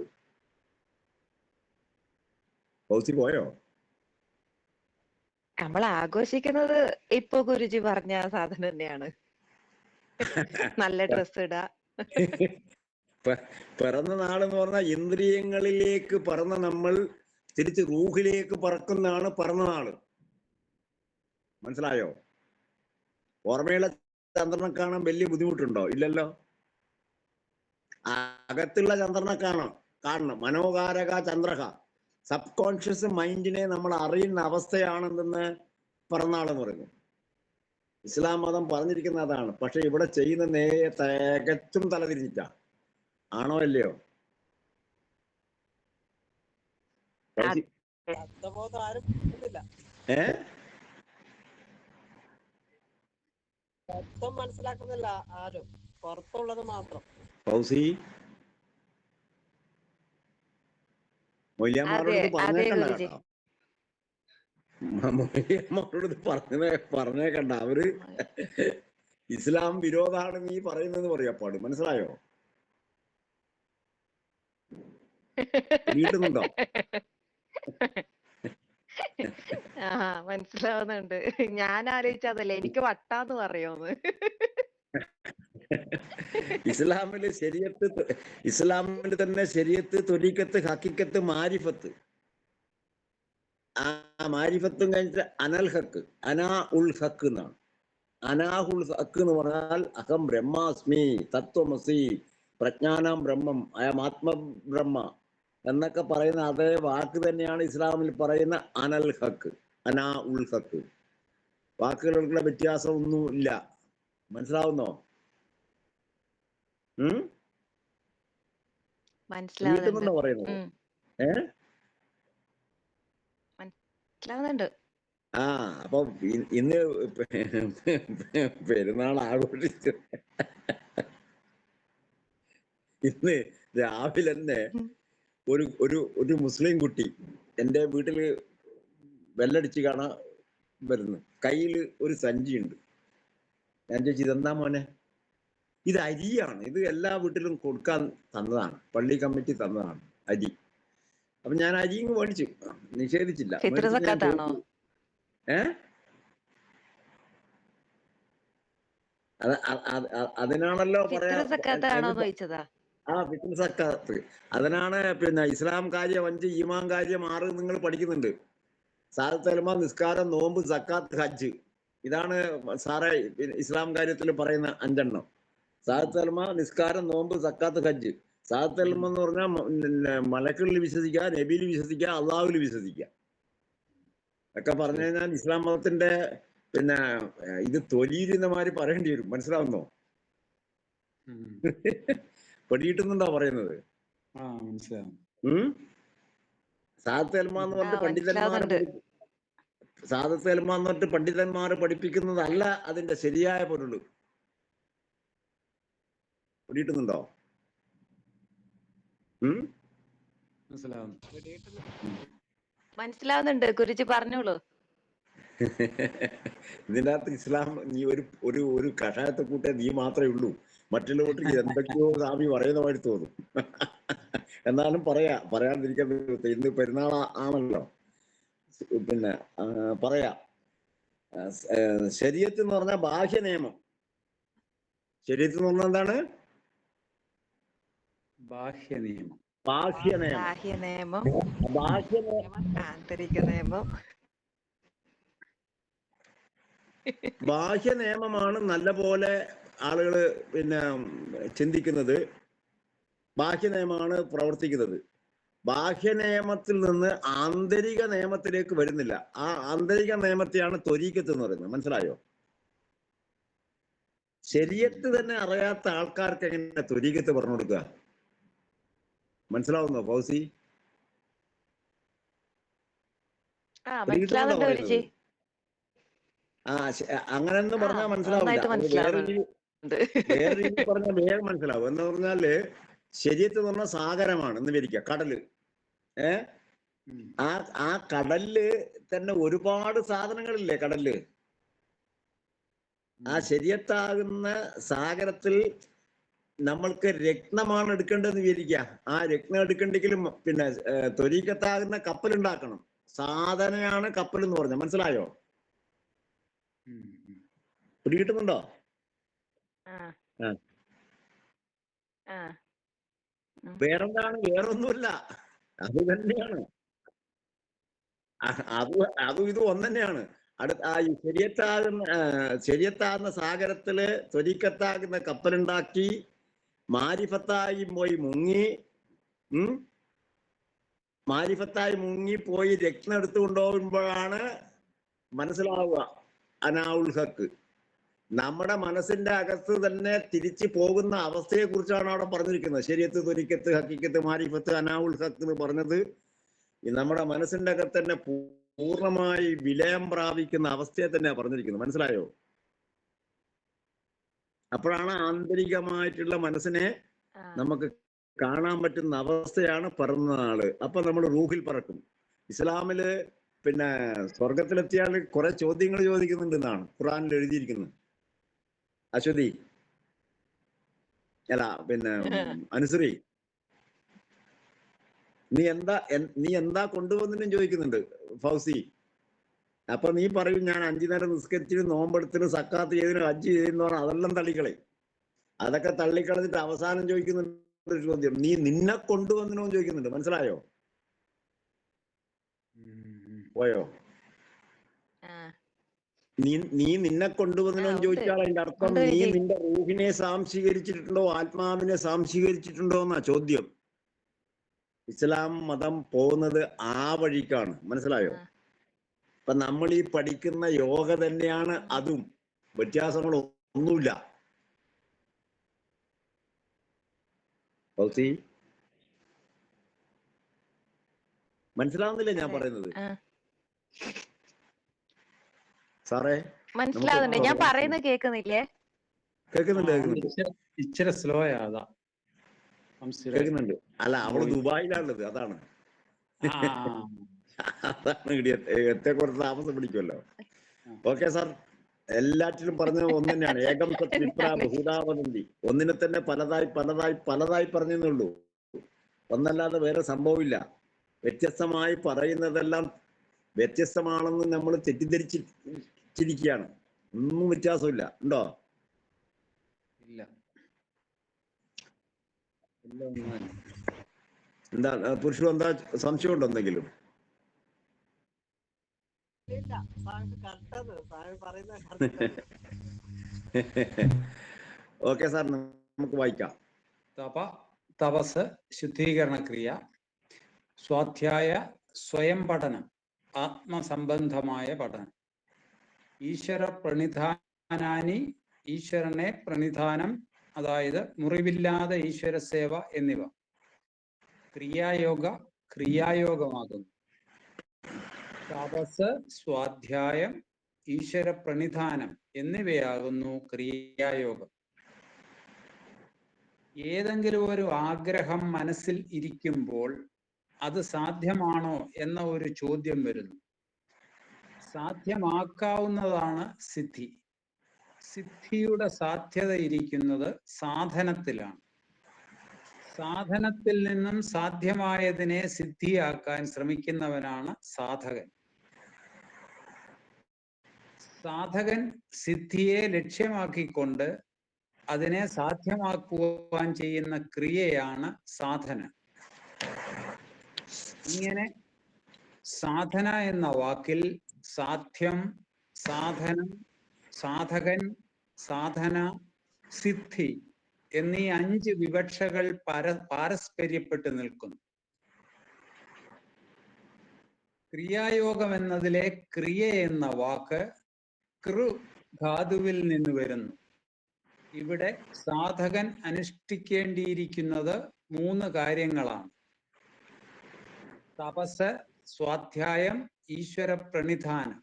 ഫൗസി പോയോ? നമ്മൾ ആഘോഷിക്കുന്നത് ഇപ്പൊ ഗുരുജി പറഞ്ഞ സാധനം തന്നെയാണ്. നല്ല ഡ്രസ് ഇടാ. പിറന്ന നാളെന്ന് പറഞ്ഞാൽ ഇന്ദ്രിയങ്ങളിലേക്ക് പിറന്ന നമ്മൾ തിരിച്ച് റൂഹിലേക്ക് പറക്കുന്നതാണ് പിറന്നാള്. മനസ്സിലായോ? ഓർമ്മയുള്ള ചന്ദ്രനെ കാണാൻ വലിയ ബുദ്ധിമുട്ടുണ്ടോ? ഇല്ലല്ലോ. അകത്തുള്ള ചന്ദ്രനെ കാണണം. മനോകാരക ചന്ദ്രക. സബ് കോൺഷ്യസ് മൈൻഡിനെ നമ്മൾ അറിയുന്ന അവസ്ഥയാണെന്ന് പിറന്നാളെന്ന് പറയുന്നു. ഇസ്ലാം മതം പറഞ്ഞിരിക്കുന്ന അതാണ്. പക്ഷെ ഇവിടെ ചെയ്യുന്ന തികച്ചും തലതിരിഞ്ഞിട്ടാ. ആണോ അല്ലയോ? തത്വബോധം ആരും മനസ്സിലാക്കുന്നില്ല. തത്വം മനസ്സിലാക്കുന്നില്ല ആരും, പുറത്തുള്ളത് മാത്രം. ഫൗസി മൊയ്ലിയന്മാരോട് പറഞ്ഞേക്കണ്ട കേട്ടോ. മൊയ്ലിയന്മാരോട് പറഞ്ഞേക്കണ്ട. അവര് ഇസ്ലാം വിരോധാണ് നീ പറയുന്നത് പറയപ്പാട്. മനസ്സിലായോ? വീട്ടുന്നുണ്ടോ? മനസ്സിലാവുന്നുണ്ട്. ഞാൻ ആലോചിച്ചതല്ലേ, എനിക്ക് വട്ടാന്ന് പറയുമെന്ന്. ഇസ്ലാമില് തന്നെ ശരീഅത്ത്, ത്വരീഖത്ത്, ഹഖീഖത്ത്, മാരിഫത്ത്. ആ മാരിഫത്തും കഴിഞ്ഞിട്ട് അനൽ ഹക്ക്, അനാ ഉൽ ഹക്ക് എന്നാണ്. അനാഹുൽ ഹക്ക് എന്ന് പറഞ്ഞാൽ അഹം ബ്രഹ്മാസ്മി, തത്വമസി, പ്രജ്ഞാനം ബ്രഹ്മം, അയം ആത്മബ്രഹ്മ എന്നൊക്കെ പറയുന്ന അതേ വാക്ക് തന്നെയാണ് ഇസ്ലാമിൽ പറയുന്ന അനൽ ഹക്ക്, അനാ ഉൽ ഹക്ക്. വാക്കുകളുടെ വ്യത്യാസം ഒന്നും ഇല്ല. മനസ്സിലാവുന്നോ? വീട്ടുന്നുണ്ടോ പറയുന്നത്? മനസ്സിലാവുന്നുണ്ട്. ആ അപ്പൊ ഇന്ന് പെരുന്നാൾ ആഘോഷിച്ചു. ഇന്ന് രാവിലെ തന്നെ ഒരു മുസ്ലിം കുട്ടി എൻ്റെ വീട്ടില് ബെല്ലടിച്ച് കാണാൻ വരുന്നു. കയ്യിൽ ഒരു സഞ്ചിയുണ്ട്. ഞാൻ ചോദിച്ചു, ഇതെന്താ മോനെ? ഇത് അരിയാണ്. ഇത് എല്ലാ വീട്ടിലും കൊടുക്കാൻ തന്നതാണ്, പള്ളി കമ്മിറ്റി തന്നതാണ് അരി. അപ്പൊ ഞാൻ അരിയും മേടിച്ചു, നിഷേധിച്ചില്ല. അതിനാണല്ലോ പറയാ. ആ ഫിത്ർ സക്കാത്ത്. അതിനാണ് പിന്നെ ഇസ്ലാം കാര്യം 5, ഈമാൻ കാര്യം 6 നിങ്ങൾ പഠിക്കുന്നുണ്ട്. സാദത്തൽമ, നിസ്കാരം, നോമ്പ്, സക്കാത്ത്, ഹജ്ജ്. ഇതാണ് സാറേ ഇസ്ലാം കാര്യത്തിൽ പറയുന്ന 5 എണ്ണം. സാദത്തൽമ, നിസ്കാരം, നോമ്പ്, സക്കാത്ത്, ഹജ്ജ്. സാദത്തൽമ എന്ന് പറഞ്ഞാൽ മലക്കുകളിൽ വിശ്വസിക്കുക, നബിയിൽ വിശ്വസിക്കുക, അള്ളാഹുവിൽ വിശ്വസിക്കുക ഒക്കെ പറഞ്ഞു കഴിഞ്ഞാൽ ഇസ്ലാം മതത്തിന്റെ പിന്നെ ഇത് തൊലിയിരുന്നമാര് പറയേണ്ടി വരും. മനസ്സിലാവുന്നോ? പഠിയിട്ടുന്നുണ്ടോ പറയുന്നത്? സാദത്തൽമ എന്ന് പറഞ്ഞിട്ട് പണ്ഡിതന്മാര് പഠിപ്പിക്കുന്നതല്ല അതിന്റെ ശരിയായ പൊരുള്. പഠിയിട്ടുന്നുണ്ടോ? മനസ്സിലാവുന്നുണ്ട്. ഗുരുജി പറഞ്ഞോളൂ. ഇതിൻ്റെ അകത്ത് ഇസ്ലാം നീ ഒരു കഷായത്തെ കൂട്ടേ നീ മാത്രമേ ഉള്ളൂ. മറ്റുള്ളവർക്ക് എന്തൊക്കെയോ സ്വാമി പറയുന്ന മാതിരി തോന്നും. എന്നാലും പറയാതിരിക്കുന്നത്. ഇന്ന് പെരുന്നാൾ ആണല്ലോ. പിന്നെ പറയാ, ശരീഅത്ത് എന്ന് പറഞ്ഞാൽ ബാഹ്യ നിയമം. ശരീഅത്ത് എന്ന് പറഞ്ഞാൽ എന്താണ്? ബാഹ്യ നിയമം. ആന്തരിക നിയമം. ബാഹ്യ നിയമമാണ് നല്ല പോലെ ആളുകള് പിന്നെ ചിന്തിക്കുന്നത്. ബാഹ്യ നിയമമാണ് പ്രവർത്തിക്കുന്നത്. ബാഹ്യ നിയമത്തിൽ നിന്ന് ആന്തരിക നിയമത്തിലേക്ക് വരുന്നില്ല. ആ ആന്തരിക നിയമത്തെയാണ് ത്വരീഖത്ത് എന്ന് പറയുന്നത്. മനസ്സിലായോ? ശരീഅത്ത് തന്നെ അറിയാത്ത ആൾക്കാർക്ക് എങ്ങനെ ത്വരീഖത്ത് പറഞ്ഞു കൊടുക്കുക? മനസ്സിലാവുന്നോ ഫൗസി? അങ്ങനെന്ന് പറഞ്ഞാൽ മനസ്സിലാവില്ല. വേറെ രീതി പറഞ്ഞാൽ വേഗം മനസ്സിലാവും. എന്ന് പറഞ്ഞാല് ശരീഅത്ത് എന്ന് പറഞ്ഞാൽ സാഗരമാണ് എന്ന് വിചാരിക്കുക, കടല്. ആ കടലില് തന്നെ ഒരുപാട് സാധനങ്ങളില്ലേ കടലില്. ആ ശരീഅത്താകുന്ന സാഗരത്തിൽ നമ്മൾക്ക് രത്നമാണ് എടുക്കേണ്ടതെന്ന് വിചാരിക്കുക. ആ രത്നം എടുക്കണ്ടെങ്കിലും പിന്നെ ത്വരീഖത്താകുന്ന കപ്പൽ ഉണ്ടാക്കണം. സാധനയാണ് കപ്പൽ എന്ന് പറഞ്ഞത്. മനസ്സിലായോ? പിടികിട്ടുന്നുണ്ടോ? വേറെന്താണ്? വേറൊന്നുമില്ല, അത് തന്നെയാണ്. അതും ഇതും ഒന്ന് തന്നെയാണ്. ഈ ശരിയത്താകുന്ന സാഗരത്തില് ത്വരീക്കത്താകുന്ന കപ്പലുണ്ടാക്കി മാരിഫത്തായി പോയി മുങ്ങി, മാരിഫത്തായി മുങ്ങിപ്പോയി രക്തം എടുത്തു കൊണ്ടുപോകുമ്പോഴാണ് മനസ്സിലാവുക അനാഉൽ ഹക്ക്. നമ്മുടെ മനസ്സിന്റെ അകത്ത് തന്നെ തിരിച്ചു പോകുന്ന അവസ്ഥയെ കുറിച്ചാണ് അവിടെ പറഞ്ഞിരിക്കുന്നത്. ശരിയത്ത്, ത്വരീക്കത്ത്, ഹക്കീക്കത്ത്, മാരിഫത്ത്, അനാഉൽ ഹക്ക് എന്ന് പറഞ്ഞത് ഈ നമ്മുടെ മനസ്സിന്റെ അകത്ത് തന്നെ പൂർണ്ണമായി വിലയം പ്രാപിക്കുന്ന അവസ്ഥയെ തന്നെയാണ് പറഞ്ഞിരിക്കുന്നത്. മനസ്സിലായോ? അപ്പോഴാണ് ആന്തരികമായിട്ടുള്ള മനസ്സിനെ നമുക്ക് കാണാൻ പറ്റുന്ന അവസ്ഥയാണ് പറയുന്ന ആള്. അപ്പൊ നമ്മൾ റൂഹിൽ പറക്കും. ഇസ്ലാമില് പിന്നെ സ്വർഗത്തിലെത്തിയാൽ കുറെ ചോദ്യങ്ങൾ ചോദിക്കുന്നുണ്ട് എന്നാണ് ഖുർആനിൽ എഴുതിയിരിക്കുന്നത്. അശ്വതി അല്ല പിന്നെ അനുസരി, നീ എന്താ കൊണ്ടുവന്നിട്ടും ചോദിക്കുന്നുണ്ട് ഫൗസി. അപ്പൊ നീ പറയും ഞാൻ 5 നേരം നിസ്കരിച്ചിട്ട് നോമ്പെടുത്തിട്ട് സക്കാത്ത് ചെയ്തിട്ട് ഹജ്ജ് ചെയ്തെന്ന് പറഞ്ഞാൽ അതെല്ലാം തള്ളിക്കളയും. അതൊക്കെ തള്ളിക്കളഞ്ഞിട്ട് അവസാനം ചോദിക്കുന്നുണ്ട് ഒരു ചോദ്യം, നീ നിന്നെ കൊണ്ടുവന്നിനോ ചോദിക്കുന്നുണ്ട്. മനസ്സിലായോ? പോയോ? നീ നിന്നെ കൊണ്ടുവന്നിനോ ചോദിച്ചാൽ അതിന്റെ അർത്ഥം നീ നിന്റെ റൂഹിനെ സാംശീകരിച്ചിട്ടുണ്ടോ ആത്മാവിനെ സാംശീകരിച്ചിട്ടുണ്ടോ എന്നാ ചോദ്യം. ഇസ്ലാം മതം പോകുന്നത് ആ വഴിക്കാണ്. മനസ്സിലായോ? അപ്പൊ നമ്മൾ ഈ പഠിക്കുന്ന യോഗ തന്നെയാണ് അതും, വ്യത്യാസങ്ങളൊന്നുമില്ല. മനസ്സിലാവുന്നില്ലേ ഞാൻ പറയുന്നത്? സാറേ മനസ്സിലാവുന്നുണ്ട്. ഞാൻ പറയുന്നത് കേൾക്കുന്നില്ലേ? കേൾക്കുന്നുണ്ട്. ഇച്ചിരി സ്ലോ കേൾക്കുന്നുണ്ട്. അല്ല, അവള് ദുബായിലാണുള്ളത്, അതാണ്. എത്തെ കുറച്ച് താമസം പിടിക്കുമല്ലോ. ഓക്കെ സാർ, എല്ലാറ്റിലും പറഞ്ഞത് ഒന്ന് തന്നെയാണ്. ഏകം സത് വിപ്ര ബഹുധാവദന്തി. ഒന്നിനെ തന്നെ പലതായി പലതായി പലതായി പറഞ്ഞെന്നുള്ളൂ, ഒന്നല്ലാതെ വേറെ സംഭവമില്ല. വ്യത്യസ്തമായി പറയുന്നതെല്ലാം വ്യത്യസ്തമാണെന്ന് നമ്മൾ തെറ്റിദ്ധരിച്ചിരിക്കുകയാണ്. ഒന്നും വ്യത്യാസമില്ല. ഉണ്ടോ? ഇല്ല. എന്താ പുരുഷു, എന്താ സംശയമുണ്ടോ എന്തെങ്കിലും? ഓക്കെ സാർ, നമുക്ക് വായിക്കാം. തപസ് ശുദ്ധീകരണ ക്രിയ, സ്വാധ്യായ സ്വയം പഠനം, ആത്മസംബന്ധമായ പഠനം, ഈശ്വര പ്രണിധാനാനി, ഈശ്വരനെ പ്രണിധാനം, അതായത് മുറിവില്ലാതെ ഈശ്വര സേവ എന്നിവ ക്രിയായോഗമാകുന്നു. തപസ്, സ്വാധ്യായം, ഈശ്വര പ്രണിധാനം എന്നിവയാകുന്നു ക്രിയായോഗം. ഏതെങ്കിലും ഒരു ആഗ്രഹം മനസ്സിൽ ഇരിക്കുമ്പോൾ അത് സാധ്യമാണോ എന്ന ഒരു ചോദ്യം വരുന്നു. സാധ്യമാക്കാവുന്നതാണ് സിദ്ധി. സിദ്ധിയുടെ സാധ്യത ഇരിക്കുന്നത് സാധനത്തിലാണ്. സാധനത്തിൽ നിന്നും സാധ്യമായതിനെ സിദ്ധിയാക്കാൻ ശ്രമിക്കുന്നവനാണ് സാധകൻ. സാധകൻ സിദ്ധിയെ ലക്ഷ്യമാക്കിക്കൊണ്ട് അതിനെ സാധ്യമാക്കുവാൻ ചെയ്യുന്ന ക്രിയയാണ് സാധന. ഇങ്ങനെ സാധന എന്ന വാക്കിൽ സാധ്യം, സാധനം, സാധകൻ, സാധന, സിദ്ധി എന്നീ 5 വിവക്ഷകൾ പാരസ്പര്യപ്പെട്ട് നിൽക്കുന്നു. ക്രിയായോഗം എന്നതിലെ ക്രിയ എന്ന വാക്ക് കൃ ധാതുവിൽ നിന്ന് വരുന്നു. ഇവിടെ സാധകൻ അനുഷ്ഠിക്കേണ്ടിയിരിക്കുന്നത് 3 കാര്യങ്ങളാണ്: തപസ്, സ്വാധ്യായം, ഈശ്വര പ്രണിധാനം.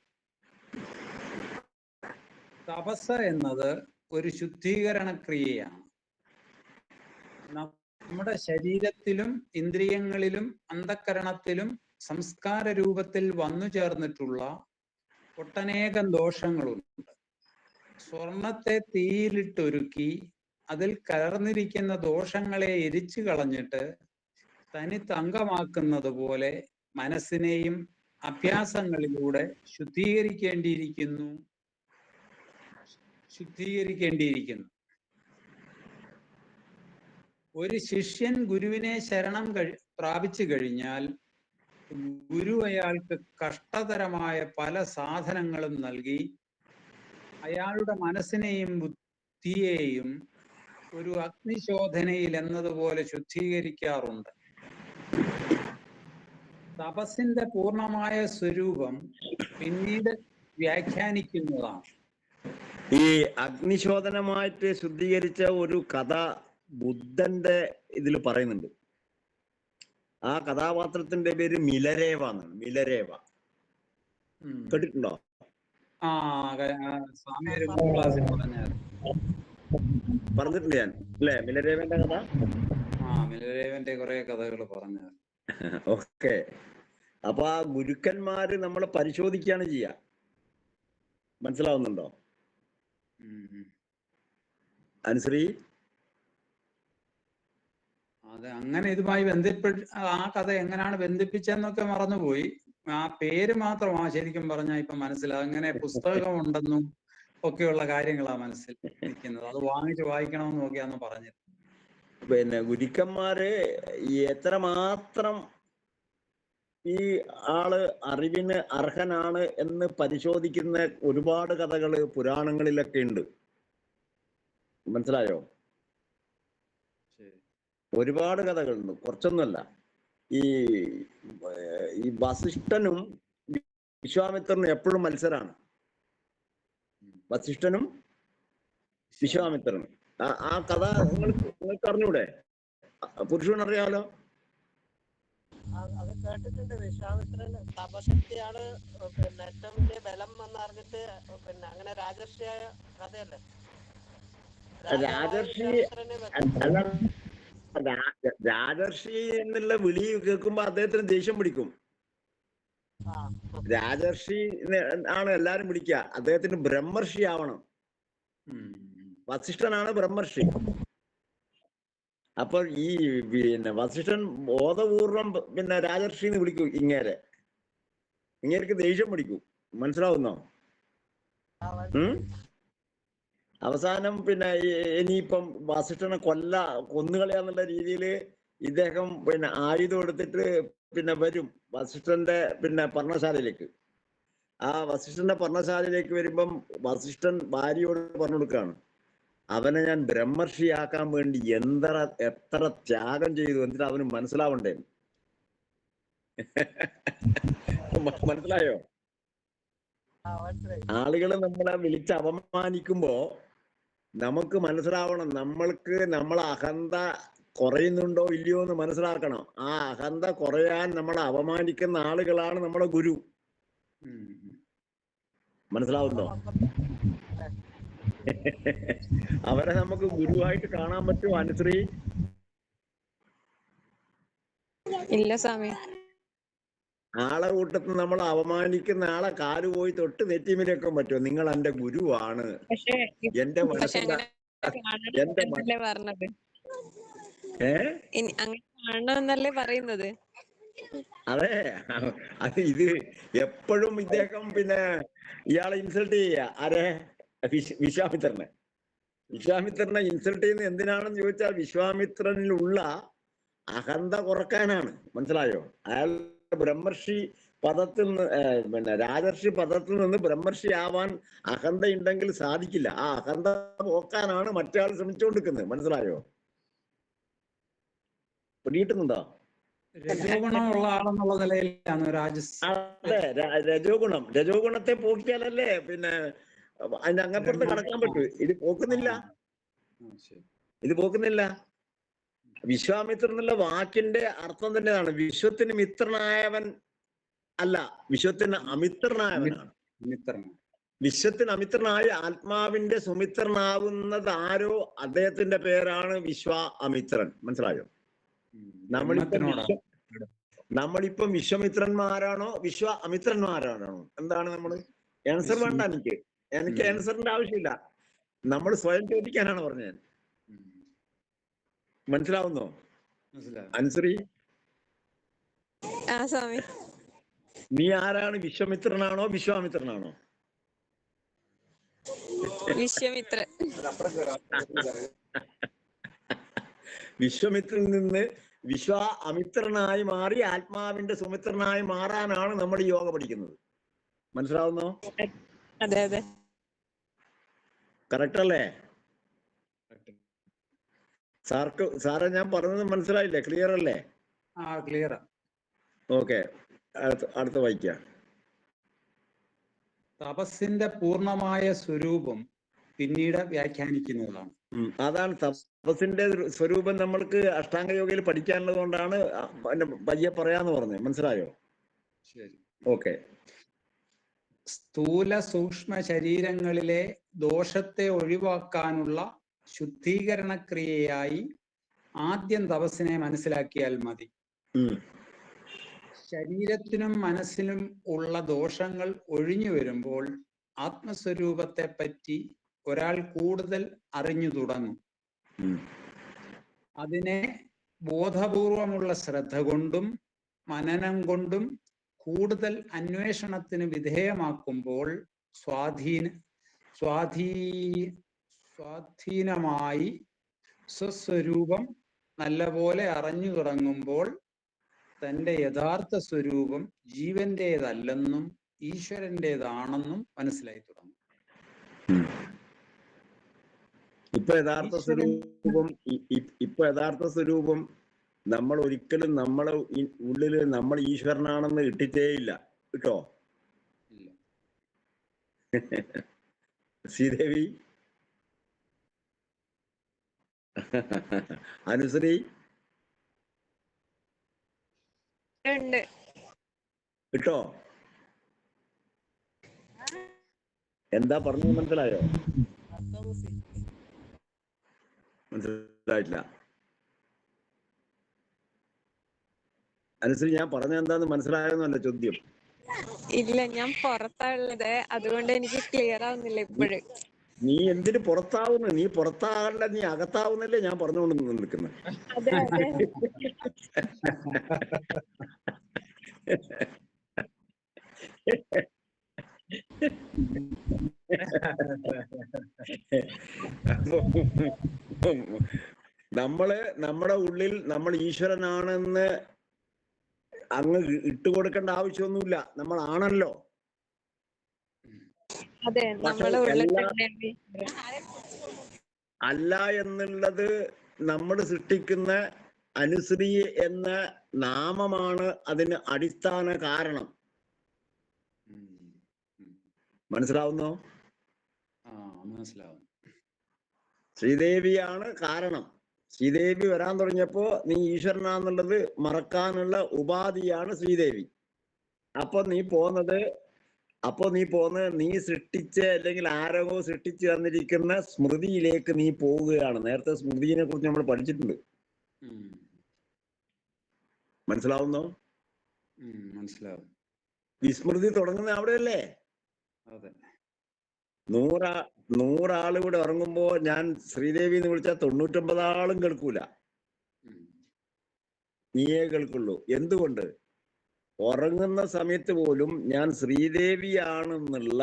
തപസ് എന്നത് ഒരു ശുദ്ധീകരണ ക്രിയയാണ്. നമ്മുടെ ശരീരത്തിലും ഇന്ദ്രിയങ്ങളിലും അന്ധക്കരണത്തിലും സംസ്കാര രൂപത്തിൽ വന്നു ചേർന്നിട്ടുള്ള ഒട്ടനേകം ദോഷങ്ങളുണ്ട്. സ്വർണത്തെ തീയിലിട്ടൊരുക്കി അതിൽ കലർന്നിരിക്കുന്ന ദോഷങ്ങളെ എരിച്ചു കളഞ്ഞിട്ട് തനി തങ്കമാക്കുന്നത് പോലെ മനസ്സിനെയും അഭ്യാസങ്ങളിലൂടെ ശുദ്ധീകരിക്കേണ്ടിയിരിക്കുന്നു. ഒരു ശിഷ്യൻ ഗുരുവിനെ ശരണം പ്രാപിച്ചു കഴിഞ്ഞാൽ ഗുരു അയാൾക്ക് കഷ്ടതരമായ പല സാധനങ്ങളും നൽകി അയാളുടെ മനസ്സിനെയും ബുദ്ധിയെയും ഒരു അഗ്നിശോധനയിൽ എന്നതുപോലെ ശുദ്ധീകരിക്കാറുണ്ട്. തപസ്സിന്റെ പൂർണ്ണമായ സ്വരൂപം പിന്നീട് വ്യാഖ്യാനിക്കുന്നതാണ്. ഈ അഗ്നിശോധനമായിട്ട് ശുദ്ധീകരിച്ച ഒരു കഥ ബുദ്ധന്റെ ഇതിൽ പറയുന്നുണ്ട്. ആ കഥാപാത്രത്തിന്റെ പേര് മിലരേവ എന്നാണ്. മിലരേവ കേട്ടിട്ടുണ്ടോ? സ്വാമി ഒരു ക്ലാസ്സിൽ പറഞ്ഞിട്ടുണ്ട് ഞാൻ അല്ലേ മിലരേവന്റെ കഥ? മിലരേവന്റെ കുറെ കഥകൾ പറഞ്ഞു. ഓക്കെ. അപ്പൊ ആ ഗുരുക്കന്മാര് നമ്മളെ പരിശോധിക്കുകയാണ് ചെയ്യുക. മനസ്സിലാവുന്നുണ്ടോ അനുശ്രീ? അതെ, അങ്ങനെ ഇതുമായി ബന്ധപ്പെട്ട് ആ കഥ എങ്ങനെയാണ് ബന്ധിപ്പിച്ചെന്നൊക്കെ മറന്നുപോയി. ആ പേര് മാത്രമാ ശരിക്കും പറഞ്ഞാൽ ഇപ്പൊ മനസ്സിലാവും. അങ്ങനെ പുസ്തകം ഉണ്ടെന്നും ഒക്കെയുള്ള കാര്യങ്ങളാ മനസ്സിൽ നിൽക്കുന്നത്. അത് വാങ്ങിച്ച് വായിക്കണമെന്നും ഒക്കെയാന്ന് പറഞ്ഞത്. പിന്നെ ഗുരുക്കന്മാര് എത്രമാത്രം ഈ ആള് അറിവിന് അർഹനാണ് എന്ന് പരിശോധിക്കുന്ന ഒരുപാട് കഥകള് പുരാണങ്ങളിലൊക്കെ ഉണ്ട്. മനസ്സിലായോ? ഒരുപാട് കഥകളുണ്ട്, കുറച്ചൊന്നുമല്ല. ഈ വസിഷ്ഠനും വിശ്വാമിത്രനും എപ്പോഴും മത്സരമാണ്. വസിഷ്ഠനും വിശ്വാമിത്രനും. ആ കഥ നിങ്ങൾക്ക് അറിഞ്ഞൂടെ? പുരുഷനറിയാലോ? അത് കേട്ടിട്ടുണ്ട്. വിശ്വാമിത്രൻ തപശക്തിയാണ് പിന്നെ ഏറ്റവും വലിയ ബലം എന്നറിഞ്ഞിട്ട് പിന്നെ അങ്ങനെ രാജർഷിയായ കഥയല്ലേ? രാജർഷി അല്ല, രാജർഷി എന്നുള്ള വിളി കേൾക്കുമ്പോ അദ്ദേഹത്തിന് ദേഷ്യം പിടിക്കും. രാജർഷി ആണ് എല്ലാരും വിളിക്കുക. അദ്ദേഹത്തിന് ബ്രഹ്മർഷി ആവണം. വസിഷ്ഠനാണ് ബ്രഹ്മർഷി. അപ്പോൾ ഈ പിന്നെ വസിഷ്ഠൻ ബോധപൂർവം പിന്നെ രാജർഷിന്ന് വിളിക്കും. ഇങ്ങേർക്ക് ദേഷ്യം പിടിക്കും. മനസ്സിലാവുന്നോ? അവസാനം പിന്നെ ഇനിയിപ്പം വസിഷ്ഠനെ കൊന്നുകളയാന്നുള്ള രീതിയിൽ ഇദ്ദേഹം പിന്നെ ആയുധം എടുത്തിട്ട് പിന്നെ വരും വസിഷ്ഠന്റെ പിന്നെ പർണശാലയിലേക്ക്. ആ വസിഷ്ഠന്റെ പർണശാലയിലേക്ക് വരുമ്പം വസിഷ്ഠൻ ഭാര്യയോട് പറഞ്ഞു കൊടുക്കുകയാണ്, അവനെ ഞാൻ ബ്രഹ്മർഷിയാക്കാൻ വേണ്ടി എത്ര ത്യാഗം ചെയ്തു. എന്നിട്ട് അവന് മനസ്സിലാവണ്ടേ? മനസ്സിലായോ? ആളുകൾ നമ്മളെ വിളിച്ച് അപമാനിക്കുമ്പോ നമുക്ക് മനസ്സിലാവണം, നമ്മൾക്ക് നമ്മളെ അഹന്ത കുറയുന്നുണ്ടോ ഇല്ലയോ എന്ന് മനസ്സിലാക്കണം. ആ അഹന്ത കുറയാൻ നമ്മളെ അപമാനിക്കുന്ന ആളുകളാണ് നമ്മളെ ഗുരു. മനസ്സിലാവുന്നോ? അവരെ നമുക്ക് ഗുരുവായിട്ട് കാണാൻ പറ്റുമോ അനുശ്രീ? ഇല്ല സ്വാമി. ആളെ കൂട്ടത്തിൽ നമ്മൾ അവമാനിക്കുന്ന ആളെ കാല് പോയി തൊട്ട് നെറ്റിമിലേക്കാൻ പറ്റുമോ? നിങ്ങൾ എന്റെ ഗുരുവാണ്, എന്റെ മനസ്സിന്റെ പറഞ്ഞത് അങ്ങനെ കാണണമെന്നല്ലേ പറയുന്നത്. അതെ, അത് ഇത് എപ്പോഴും ഇദ്ദേഹം പിന്നെ ഇയാളെ ഇൻസൾട്ട് ചെയ്യുക. ആരെ? വിശ്വാമിത്രനെ ഇൻസൾട്ട് ചെയ്യുന്നത് എന്തിനാണെന്ന് ചോദിച്ചാൽ വിശ്വാമിത്രനിലുള്ള അഹന്ത കുറക്കാനാണ്. മനസ്സിലായോ? അയാൾ ബ്രഹ്മർഷി പദത്തിൽ നിന്ന് പിന്നെ രാജർഷി പദത്തിൽ നിന്ന് ബ്രഹ്മർഷി ആവാൻ അഹന്ത ഉണ്ടെങ്കിൽ സാധിക്കില്ല. ആ അഹന്ത പോക്കാനാണ് മറ്റയാൾ ശ്രമിച്ചുകൊണ്ടിരിക്കുന്നത്. മനസ്സിലായോ? പിടിയിട്ടുന്നുണ്ടോ? രജോഗുണമുള്ള ആളെന്നുള്ള നിലയിലാണ് അതെ, രജോഗുണത്തെ പോക്കിയാലല്ലേ പിന്നെ അതിന്റെ അങ്ങപ്പുറത്ത് കടക്കാൻ പറ്റൂ. ഇത് പോക്കുന്നില്ല. വിശ്വാമിത്രൻ എന്നുള്ള വാക്കിന്റെ അർത്ഥം തന്നെയാണ് വിശ്വത്തിന് മിത്രനായവൻ അല്ല, വിശ്വത്തിന് അമിത്രനായവനാണ്. വിശ്വത്തിന് അമിത്രനായ ആത്മാവിന്റെ സുമിത്രനാവുന്നത് ആരോ അദ്ദേഹത്തിന്റെ പേരാണ് അമിത്രൻ. മനസ്സിലായോ? നമ്മളിപ്പം വിശ്വമിത്രന്മാരാണോ അമിത്രന്മാരാണോ? എന്താണ് നമ്മള്? ആൻസർ വേണ്ട. എനിക്ക് ആൻസറിന്റെ ആവശ്യമില്ല. നമ്മൾ സ്വയം ചോദിക്കാനാണ് പറഞ്ഞത്. മനസ്സിലാവുന്നോ അനുശ്രീ? നീ ആരാണ്? വിശ്വമിത്രനാണോ വിശ്വാമിത്രനാണോ? വിശ്വാമിത്രൻ. വിശ്വമിത്രനിൽ നിന്ന് വിശ്വ അമിത്രനായി മാറി ആത്മാവിന്റെ സുമിത്രനായി മാറാനാണ് നമ്മൾ ഈ യോഗ പഠിക്കുന്നത്. മനസ്സിലാവുന്നോ? അതെ അതെ. കറക്റ്റ് അല്ലേ? സാറേ ഞാൻ പറഞ്ഞത് മനസ്സിലായില്ലേ? ക്ലിയർ അല്ലേ? ക്ലിയർ. ഓക്കെ, അടുത്ത വായിക്കാം. തപസ്സിന്റെ പൂർണ്ണമായ സ്വരൂപം പിന്നീട് വ്യാഖ്യാനിക്കുന്നതാണ്. അതാണ് തപസ്സിന്റെ സ്വരൂപം. നമ്മൾക്ക് അഷ്ടാംഗ യോഗയിൽ പഠിക്കാനുള്ളത് കൊണ്ടാണ് പയ്യെ പറയാന്ന് പറഞ്ഞത്. മനസ്സിലായോ? ശരി, ഓക്കെ. സ്ഥൂല സൂക്ഷ്മ ശരീരങ്ങളിലെ ദോഷത്തെ ഒഴിവാക്കാനുള്ള ശുദ്ധീകരണ ക്രിയയായി ആദ്യം തപസ്സിനെ മനസ്സിലാക്കിയാൽ മതി. ശരീരത്തിനും മനസ്സിനും ഉള്ള ദോഷങ്ങൾ ഒഴിഞ്ഞു വരുമ്പോൾ ആത്മസ്വരൂപത്തെ പറ്റി ഒരാൾ കൂടുതൽ അറിഞ്ഞു തുടങ്ങും. അതിനെ ബോധപൂർവമുള്ള ശ്രദ്ധ കൊണ്ടും മനനം കൊണ്ടും കൂടുതൽ അന്വേഷണത്തിന് വിധേയമാക്കുമ്പോൾ സ്വാധീനമായി സ്വസ്വരൂപം നല്ലപോലെ അറിഞ്ഞു തുടങ്ങുമ്പോൾ തന്റെ യഥാർത്ഥ സ്വരൂപം ജീവന്റേതല്ലെന്നും ഈശ്വരന്റേതാണെന്നും മനസ്സിലായി തുടങ്ങും. ഇപ്പൊ യഥാർത്ഥ സ്വരൂപം നമ്മൾ ഒരിക്കലും നമ്മളെ ഉള്ളില് നമ്മൾ ഈശ്വരനാണെന്ന് ഇട്ടിട്ടേയില്ല കേട്ടോ. ശ്രീദേവി, അനുശ്രീ കേട്ടോ? എന്താ പറഞ്ഞത് മനസ്സിലായോ? മനസ്സിലായിട്ടില്ല. അനുസരിച്ച് ഞാൻ പറഞ്ഞ എന്താന്ന് മനസ്സിലായെന്നല്ല ചോദ്യം. ഇല്ല, ഞാൻ പുറത്താണുള്ളത്, അതുകൊണ്ട് എനിക്ക് ക്ലിയർ ആവുന്നില്ല ഇപ്പോഴും. നീ എന്തിന് പുറത്താവുന്നു? നീ പുറത്താകണ്ട, നീ അകത്താവുന്നല്ലേ ഞാൻ പറഞ്ഞുകൊണ്ട് നിൽക്കുന്നത്. അതെ അതെ. നമ്മുടെ ഉള്ളിൽ നമ്മൾ ഈശ്വരനാണെന്ന് അങ്ങ് ഇട്ടുകൊടുക്കേണ്ട ആവശ്യമൊന്നുമില്ല. നമ്മൾ ആണല്ലോ. അതെ, നമ്മളെ ഉള്ളിൽ തന്നെ അല്ല എന്നുള്ളത് നമ്മൾ സൃഷ്ടിക്കുന്ന അനുശ്രീ എന്ന നാമമാണ് അതിന് അടിസ്ഥാന കാരണം. മനസ്സിലാവുന്നോ? മനസ്സിലാവും. ശ്രീദേവിയാണ് കാരണം. ശ്രീദേവി വരാൻ തുടങ്ങിയപ്പോ നീ ഈശ്വരനാന്നുള്ളത് മറക്കാനുള്ള ഉപാധിയാണ് ശ്രീദേവി. അപ്പൊ നീ പോന്നത് നീ സൃഷ്ടിച്ച അല്ലെങ്കിൽ ആരോ സൃഷ്ടിച്ചു തന്നിരിക്കുന്ന സ്മൃതിയിലേക്ക് നീ പോവുകയാണ്. നേരത്തെ സ്മൃതിയെ കുറിച്ച് നമ്മൾ പഠിച്ചിട്ടുണ്ട്. മനസ്സിലാവുന്നോ? മനസ്സിലാവും. വിസ്മൃതി തുടങ്ങുന്നത് അവിടെയല്ലേ? അതെ. 100 ആള് കൂടെ ഇറങ്ങുമ്പോ ഞാൻ ശ്രീദേവി എന്ന് വിളിച്ചാൽ 99 ആളും കേൾക്കൂല, നീയേ കേൾക്കുള്ളൂ. എന്തുകൊണ്ട്? ഉറങ്ങുന്ന സമയത്ത് പോലും ഞാൻ ശ്രീദേവിയാണെന്നുള്ള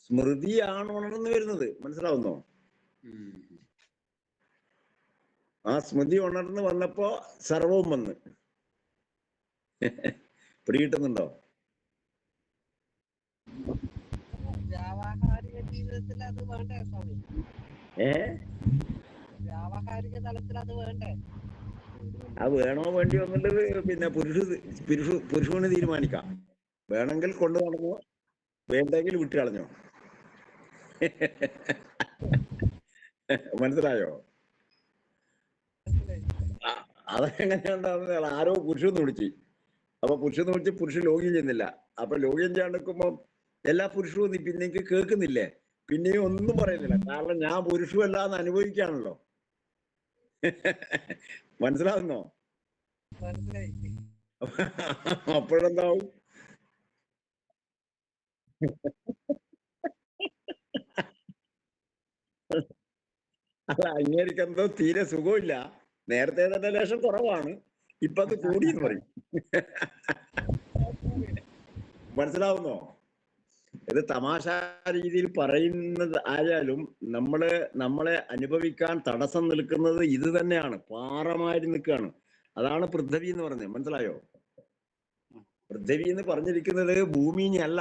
സ്മൃതിയാണ് ഉണർന്നു വരുന്നത്. മനസ്സിലാവുന്നോ? ആ സ്മൃതി ഉണർന്നു വന്നപ്പോ സർവവും വന്ന് പിടികിട്ടുന്നുണ്ടോ? വ്യാവഹാരിക ജീവിതത്തിൽ അത് വേണ്ടേ സ്വാമി? വ്യാവഹാരിക തലത്തിൽ അത് വേണ്ടേ? അത് വേണോ വേണ്ടിയോ എന്നുള്ളത് പിന്നെ പുരുഷന് തീരുമാനിക്കാം. വേണമെങ്കിൽ കൊണ്ടു നടന്നോ, വേണ്ടെങ്കിൽ വിട്ടു കളഞ്ഞോ. മനസ്സിലായോ? അതെങ്ങനെയുണ്ടാവുന്ന ആരോ പുരുഷന്ന് വിളിച്ച്, അപ്പൊ പുരുഷന്ന് വിളിച്ച് പുരുഷൻ ലോഗ്യം ചെയ്യുന്നില്ല. അപ്പൊ ലോഗ്യം ചെയ്യാൻ നിൽക്കുമ്പോ എല്ലാ പുരുഷവും പിന്നെ എനിക്ക് കേൾക്കുന്നില്ലേ, പിന്നെയും ഒന്നും പറയുന്നില്ല. കാരണം ഞാൻ പുരുഷവും അല്ലാന്ന് അനുഭവിക്കാണല്ലോ. മനസ്സിലാവുന്നോ? അപ്പോഴെന്താവും? അല്ല, അങ്ങേർക്ക് എന്തോ തീരെ സുഖമില്ല. നേരത്തെ തന്നെ ലേശം കുറവാണ്, ഇപ്പൊ അത് കൂടിയെന്ന് പറയും. മനസ്സിലാവുന്നോ? ഇത് തമാശ രീതിയിൽ പറയുന്നത് ആയാലും നമ്മളെ അനുഭവിക്കാൻ തടസ്സം നിൽക്കുന്നത് ഇത് തന്നെയാണ്. പാറമാരി നിൽക്കുകയാണ്. അതാണ് പൃഥ്വി എന്ന് പറഞ്ഞത്. മനസ്സിലായോ? പൃഥ്വി എന്ന് പറഞ്ഞിരിക്കുന്നത് ഭൂമിയല്ല,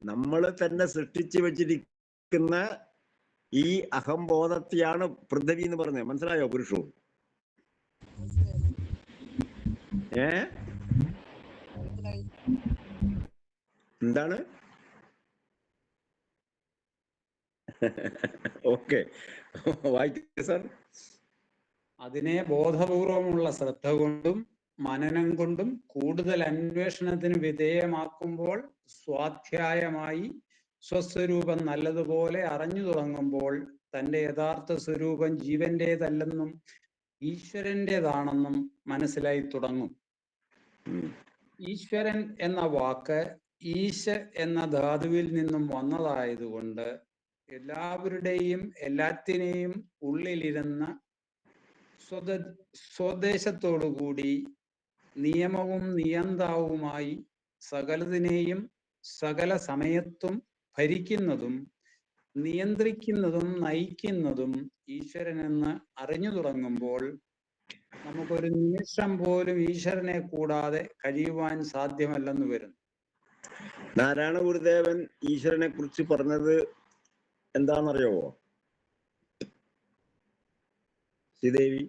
നമ്മൾ തന്നെ സൃഷ്ടിച്ചു വെച്ചിരിക്കുന്ന ഈ അഹംബോധത്തെയാണ് പൃഥ്വി എന്ന് പറഞ്ഞത്. മനസ്സിലായോ പുരുഷു? എന്താണ്? ഓക്കെ, വായിക്കേ സാർ. അതിനെ ബോധപൂർവമുള്ള ശ്രദ്ധ കൊണ്ടും മനനം കൊണ്ടും കൂടുതൽ അന്വേഷണത്തിന് വിധേയമാക്കുമ്പോൾ സ്വാധ്യായമായി സ്വസ്വരൂപം നല്ലതുപോലെ അറിഞ്ഞു തുടങ്ങുമ്പോൾ തന്റെ യഥാർത്ഥ സ്വരൂപം ജീവന്റേതല്ലെന്നും ഈശ്വരന്റേതാണെന്നും മനസ്സിലായി തുടങ്ങും. ഈശ്വരൻ എന്ന വാക്ക് ഈശ എന്ന ധാതുവിൽ നിന്നും വന്നതായതുകൊണ്ട് എല്ലാവരുടെയും എല്ലാത്തിനെയും ഉള്ളിലിരുന്ന സ്വദേശത്തോടുകൂടി നിയമവും നിയന്താവുമായി സകലതിനെയും സകല സമയത്തും ഭരിക്കുന്നതും നിയന്ത്രിക്കുന്നതും നയിക്കുന്നതും ഈശ്വരനെന്ന് അറിഞ്ഞു തുടങ്ങുമ്പോൾ നമുക്കൊരു നിമിഷം പോലും ഈശ്വരനെ കൂടാതെ കഴിയുവാൻ സാധ്യമല്ലെന്ന് വരുന്നു. നാരായണ ഗുരുദേവൻ ഈശ്വരനെ കുറിച്ച് പറഞ്ഞത് എന്താണെന്നറിയാവോ ശ്രീദേവി?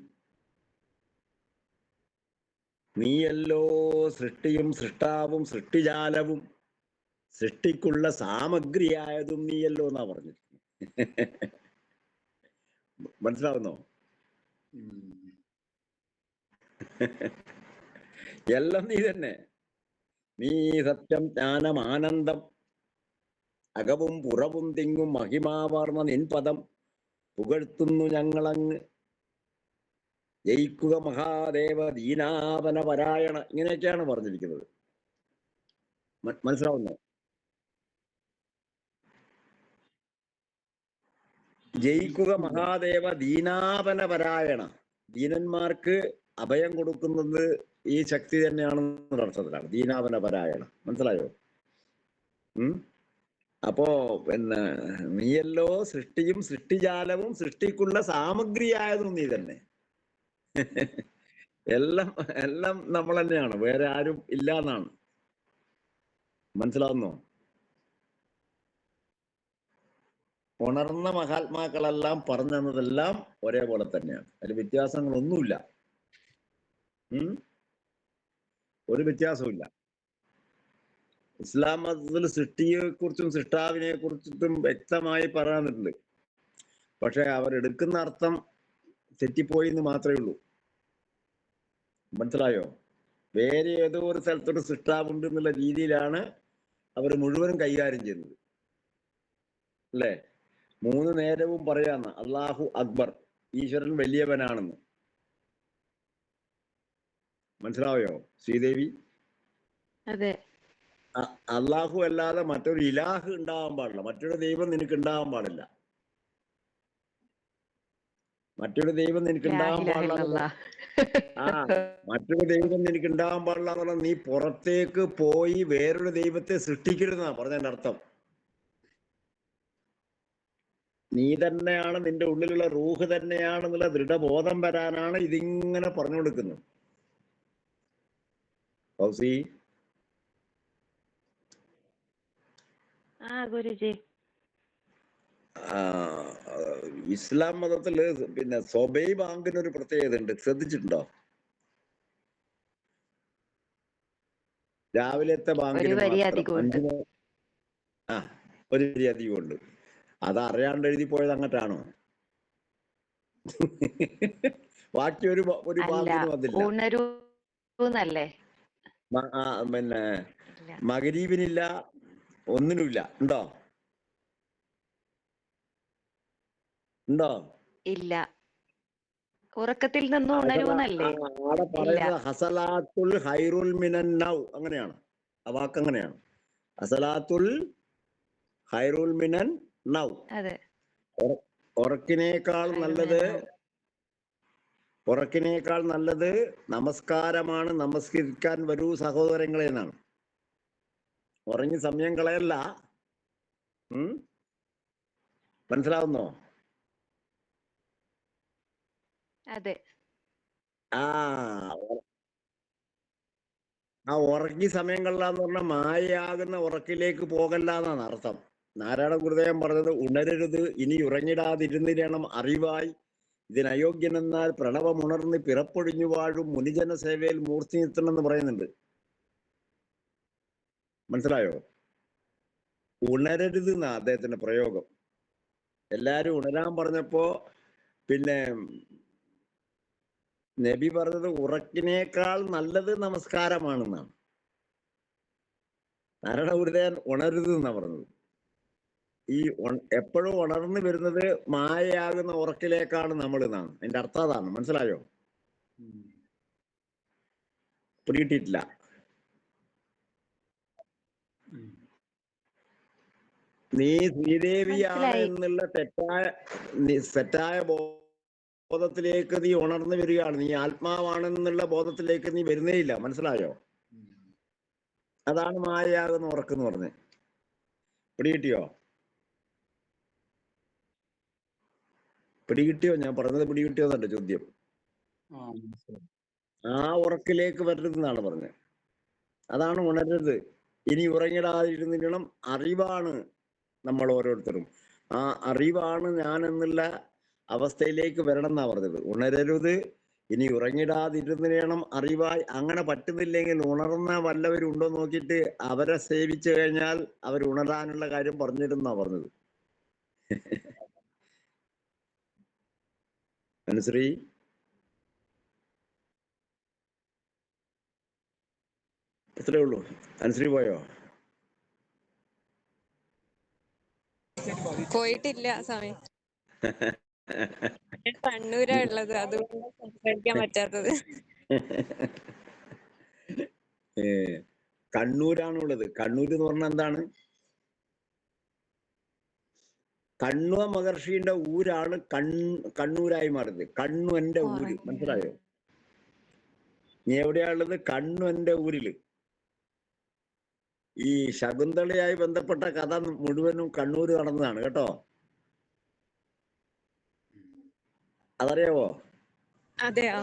നീയല്ലോ സൃഷ്ടിയും സൃഷ്ടാവും സൃഷ്ടിജാലവും സൃഷ്ടിക്കുള്ള സാമഗ്രിയായതും നീയല്ലോ എന്നാ പറഞ്ഞിരിക്കുന്നത്. മനസ്സിലാവുന്നോ? എല്ലാം നീ തന്നെ. നീ സത്യം ജ്ഞാനം ആനന്ദം അകവും പുറവും തിങ്ങും മഹിമാവാർന്ന നിൻപദം പുകഴ്ത്തുന്നു ഞങ്ങളങ്ങ്. ജയിക്കുക മഹാദേവ ദീനാവന പരായണ, ഇങ്ങനെയൊക്കെയാണ് പറഞ്ഞിരിക്കുന്നത്. മനസ്സിലാവുന്നോ? ജയിക്കുക മഹാദേവ ദീനാവന പരായണ. ദീനന്മാർക്ക് അഭയം കൊടുക്കുന്നത് ഈ ശക്തി തന്നെയാണെന്നുള്ള അർത്ഥത്തിലാണ് ദീനാവന പരായണ. മനസ്സിലായോ? അപ്പോ പിന്നെ നീയല്ലോ സൃഷ്ടിയും സൃഷ്ടിജാലവും സൃഷ്ടിക്കുള്ള സാമഗ്രിയായതും നീ തന്നെ. എല്ലാം എല്ലാം നമ്മൾ തന്നെയാണ്, വേറെ ആരും ഇല്ല എന്നാണ്. മനസ്സിലാവുന്നോ? ഉണർന്ന മഹാത്മാക്കളെല്ലാം പറഞ്ഞു തന്നതെല്ലാം ഒരേപോലെ തന്നെയാണ്, അതിൽ വ്യത്യാസങ്ങളൊന്നുമില്ല. ഒരു വ്യത്യാസമില്ല. ഇസ്ലാം മതത്തിൽ സൃഷ്ടിയെ കുറിച്ചും സൃഷ്ടാവിനെ കുറിച്ചിട്ടും വ്യക്തമായി പറയാനുണ്ട്. പക്ഷെ അവരെടുക്കുന്ന അർത്ഥം തെറ്റിപ്പോയി എന്ന് മാത്രമേ ഉള്ളൂ. മനസ്സിലായോ? വേറെ ഏതോ ഒരു സ്ഥലത്തൊരു സൃഷ്ടാവുണ്ട് എന്നുള്ള രീതിയിലാണ് അവർ മുഴുവനും കൈകാര്യം ചെയ്യുന്നത്, അല്ലേ? 3 നേരവും പറയാന്ന് അള്ളാഹു അക്ബർ, ഈശ്വരൻ വലിയവനാണെന്ന്. മനസ്സിലായോ ശ്രീദേവി? അതെ. അള്ളാഹു അല്ലാതെ മറ്റൊരു ഇലാഹ് ഉണ്ടാവാൻ പാടില്ല, മറ്റൊരു ദൈവം നിനക്ക് ഉണ്ടാവാൻ പാടില്ല. മറ്റൊരു ദൈവം നിനക്ക് ഉണ്ടാവാൻ പാടില്ല. മറ്റൊരു ദൈവം നിനക്ക് ഉണ്ടാവാൻ പാടില്ല എന്ന് പറഞ്ഞാൽ നീ പുറത്തേക്ക് പോയി വേറൊരു ദൈവത്തെ സൃഷ്ടിക്കരുതെന്നാ പറഞ്ഞതിന്റെ അർത്ഥം. നീ തന്നെയാണ്, നിന്റെ ഉള്ളിലുള്ള റൂഹ് തന്നെയാണെന്നുള്ള ദൃഢബോധം വരാനാണ് ഇതിങ്ങനെ പറഞ്ഞു കൊടുക്കുന്നത്. ഗുരുജി, ഇസ്ലാം മതത്തില് പിന്നെ സ്വബൈ ബാങ്കിന് ഒരു പ്രത്യേകത ഉണ്ട്, ശ്രദ്ധിച്ചിട്ടുണ്ടോ? രാവിലത്തെ ബാങ്കിന് ഒരു വരി അധികമുണ്ട്. അത് അറിയാണ്ട് എഴുതി പോയത് അങ്ങോട്ടാണോ? ബാക്കി ഒരു ബാങ്കിന് വന്നില്ല. പിന്നെ മഗ്‌രിബിനില്ല, ഒന്നിനുമില്ല. ഉണ്ടോ? ഇല്ല. ഉറക്കത്തിൽ നിന്ന് ഉണരൂന്നല്ലേ? അവിടെ പറയുന്നത് ഹസലാത്തുൽ ഹൈറുൽ മിനൻ നൗ, അങ്ങനെയാണ് ആ വാക്ക്, അങ്ങനെയാണ്. ഹസലാത്തുൽ ഹൈറുൽ മിനൻ നൗ. ഉറക്കിനേക്കാൾ നല്ലത് നമസ്കാരമാണ്, നമസ്കരിക്കാൻ വരൂ സഹോദരങ്ങളെ എന്നാണ്. ഉറങ്ങി സമയം കളയല്ല. മനസ്സിലാവുന്നോ? അതെ. ആ ആ ഉറങ്ങി സമയങ്ങളിലാന്ന് പറഞ്ഞാൽ മായയാകുന്ന ഉറക്കിലേക്ക് പോകല്ല എന്നാണ് അർത്ഥം. നാരായണ ഗുരുദേവൻ പറഞ്ഞത് ഉണരരുത്, ഇനി ഉറങ്ങിടാതിരുന്നിരണം അറിവായി, ഇതിനയോഗ്യനെന്നാൽ പ്രണവമുണർന്ന് പിറപ്പൊഴിഞ്ഞു വാഴും മുനിജന സേവയിൽ മൂർത്തി നിർത്തണമെന്ന് പറയുന്നുണ്ട്. മനസ്സിലായോ? ഉണരരുത് എന്നാ അദ്ദേഹത്തിന്റെ പ്രയോഗം. എല്ലാരും ഉണരാൻ പറഞ്ഞപ്പോ പിന്നെ നബി പറഞ്ഞത് ഉറക്കിനേക്കാൾ നല്ലത് നമസ്കാരമാണെന്നാണ്. നാരായണ ഗുരുദേവൻ ഉണരുത് എന്നാ പറഞ്ഞത്. ഈ എപ്പോഴും ഉണർന്നു വരുന്നത് മായയാകുന്ന ഉറക്കിലേക്കാണ് നമ്മൾ എന്നാണ് അതിന്റെ അർത്ഥം. അതാണ്. മനസ്സിലായോ? പിടികിട്ടിട്ടില്ല. നീ ശ്രീദേവിയാണ് മനസ്സിലായി. എന്നുള്ള തെറ്റായ ബോധത്തിലേക്ക് നീ ഉണർന്നു വരികയാണ്. നീ ആത്മാവാണെന്നുള്ള ബോധത്തിലേക്ക് നീ വരുന്നേ ഇല്ല. മനസ്സിലായോ? അതാണ് മായയാകുന്ന ഉറക്കെന്ന് പറഞ്ഞത്. പിടികിട്ടിയോ? പിടികിട്ടിയോ? ഞാൻ പറഞ്ഞത് പിടികിട്ടിയോ എന്നുണ്ട് ചോദ്യം. ആ ഉറക്കിലേക്ക് വരരുതെന്നാണ് പറഞ്ഞത്. അതാണ് ഉണരരുത്, ഇനി ഉറങ്ങിടാതിരുന്നിരണം അറിവാണ് നമ്മൾ ഓരോരുത്തരും. ആ അറിവാണ് ഞാൻ എന്നുള്ള അവസ്ഥയിലേക്ക് വരണം എന്നാ പറഞ്ഞത്. ഉണരരുത്, ഇനി ഉറങ്ങിടാതിരുന്നിരണം അറിവായി. അങ്ങനെ പറ്റുന്നില്ലെങ്കിൽ ഉണർന്ന വല്ലവരുണ്ടോ നോക്കിയിട്ട് അവരെ സേവിച്ചു കഴിഞ്ഞാൽ അവർ ഉണരാനുള്ള കാര്യം പറഞ്ഞിരുന്നാ പറഞ്ഞത്. അനുശ്രീ, ഇത്രേ ഉള്ളൂ. അനുശ്രീ പോയോ? പോയിട്ടില്ല സ്വാമി. ഞാൻ കണ്ണൂരാ ഉള്ളത്, അതുകൊണ്ട് സംസാരിക്കാൻ പറ്റാത്തത്. കണ്ണൂരാണുള്ളത്. കണ്ണൂര് എന്ന് പറഞ്ഞാൽ എന്താണ്? കണ്വ മഹർഷിയുടെ ഊരാണ് കണ്ണൂരായി മാറുന്നത്. കണ്ണു എന്റെ ഊര്. മനസ്സിലായോ? നീ എവിടെയാ ഉള്ളത്? കണ്ണു എന്റെ ഊരില്. ഈ ശകുന്തളയായി ബന്ധപ്പെട്ട കഥ മുഴുവനും കണ്ണൂര് നടന്നതാണ് കേട്ടോ. അതറിയാവോ? അതെയോ?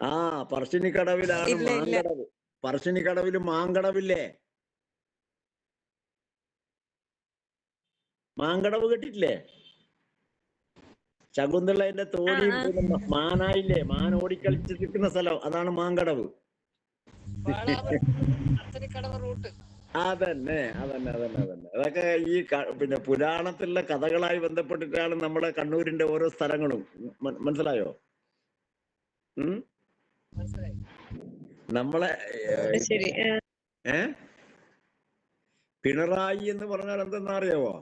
ആ, പറശ്ശിനിക്കടവിലാണ് ഇല്ല ഇല്ല. മാങ്കടവ്. പറശ്ശിനിക്കടവില് മാങ്കടവില്ലേ? മാങ്കടവ് കേട്ടിട്ടില്ലേ? ശകുന്തളന്റെ തോണിയും പിന്നെ മാനായില്ലേ, മാൻ ഓടിക്കളിച്ചിരിക്കുന്ന സ്ഥലം, അതാണ് മാങ്കടവ്. റൂട്ട്. അതന്നെ. അതൊക്കെ ഈ പിന്നെ പുരാണത്തിലുള്ള കഥകളായി ബന്ധപ്പെട്ടിട്ടാണ് നമ്മളെ കണ്ണൂരിന്റെ ഓരോ സ്ഥലങ്ങളും. മനസ്സിലായോ? നമ്മളെ ശരി. പിണറായി എന്ന് പറഞ്ഞാൽ എന്തെന്നാ അറിയാവോ?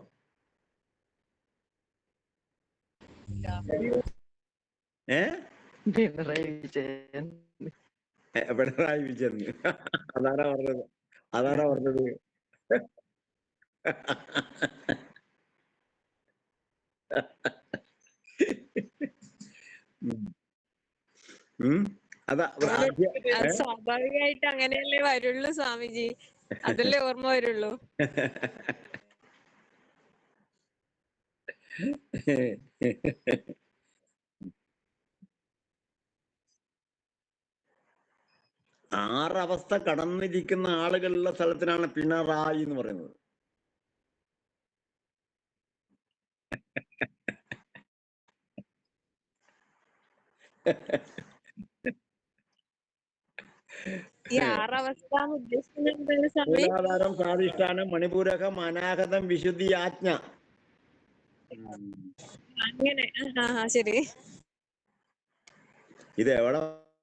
പിണറായി വിജയൻ. പിണറായി വിജയൻ. അതാരാ പറഞ്ഞത്? അതാ സ്വാഭാവികമായിട്ട് അങ്ങനെയല്ലേ വരുള്ളൂ സ്വാമിജി. അതല്ലേ ഓർമ്മ വരുള്ളൂ. ആറവസ്ഥ കടന്നിരിക്കുന്ന ആളുകളുള്ള സ്ഥലത്തിനാണ് പിണറായി എന്ന് പറയുന്നത്. ഈ ആറവസ്ഥ ഉദ്ദേശിക്കുന്നത് മൂലാധാരം, സ്വാധിഷ്ഠാനം, മണിപൂരകം, അനാഹതം, വിശുദ്ധി, ആജ്ഞ. അങ്ങനെ. ശരി. ഇത് എവിടെ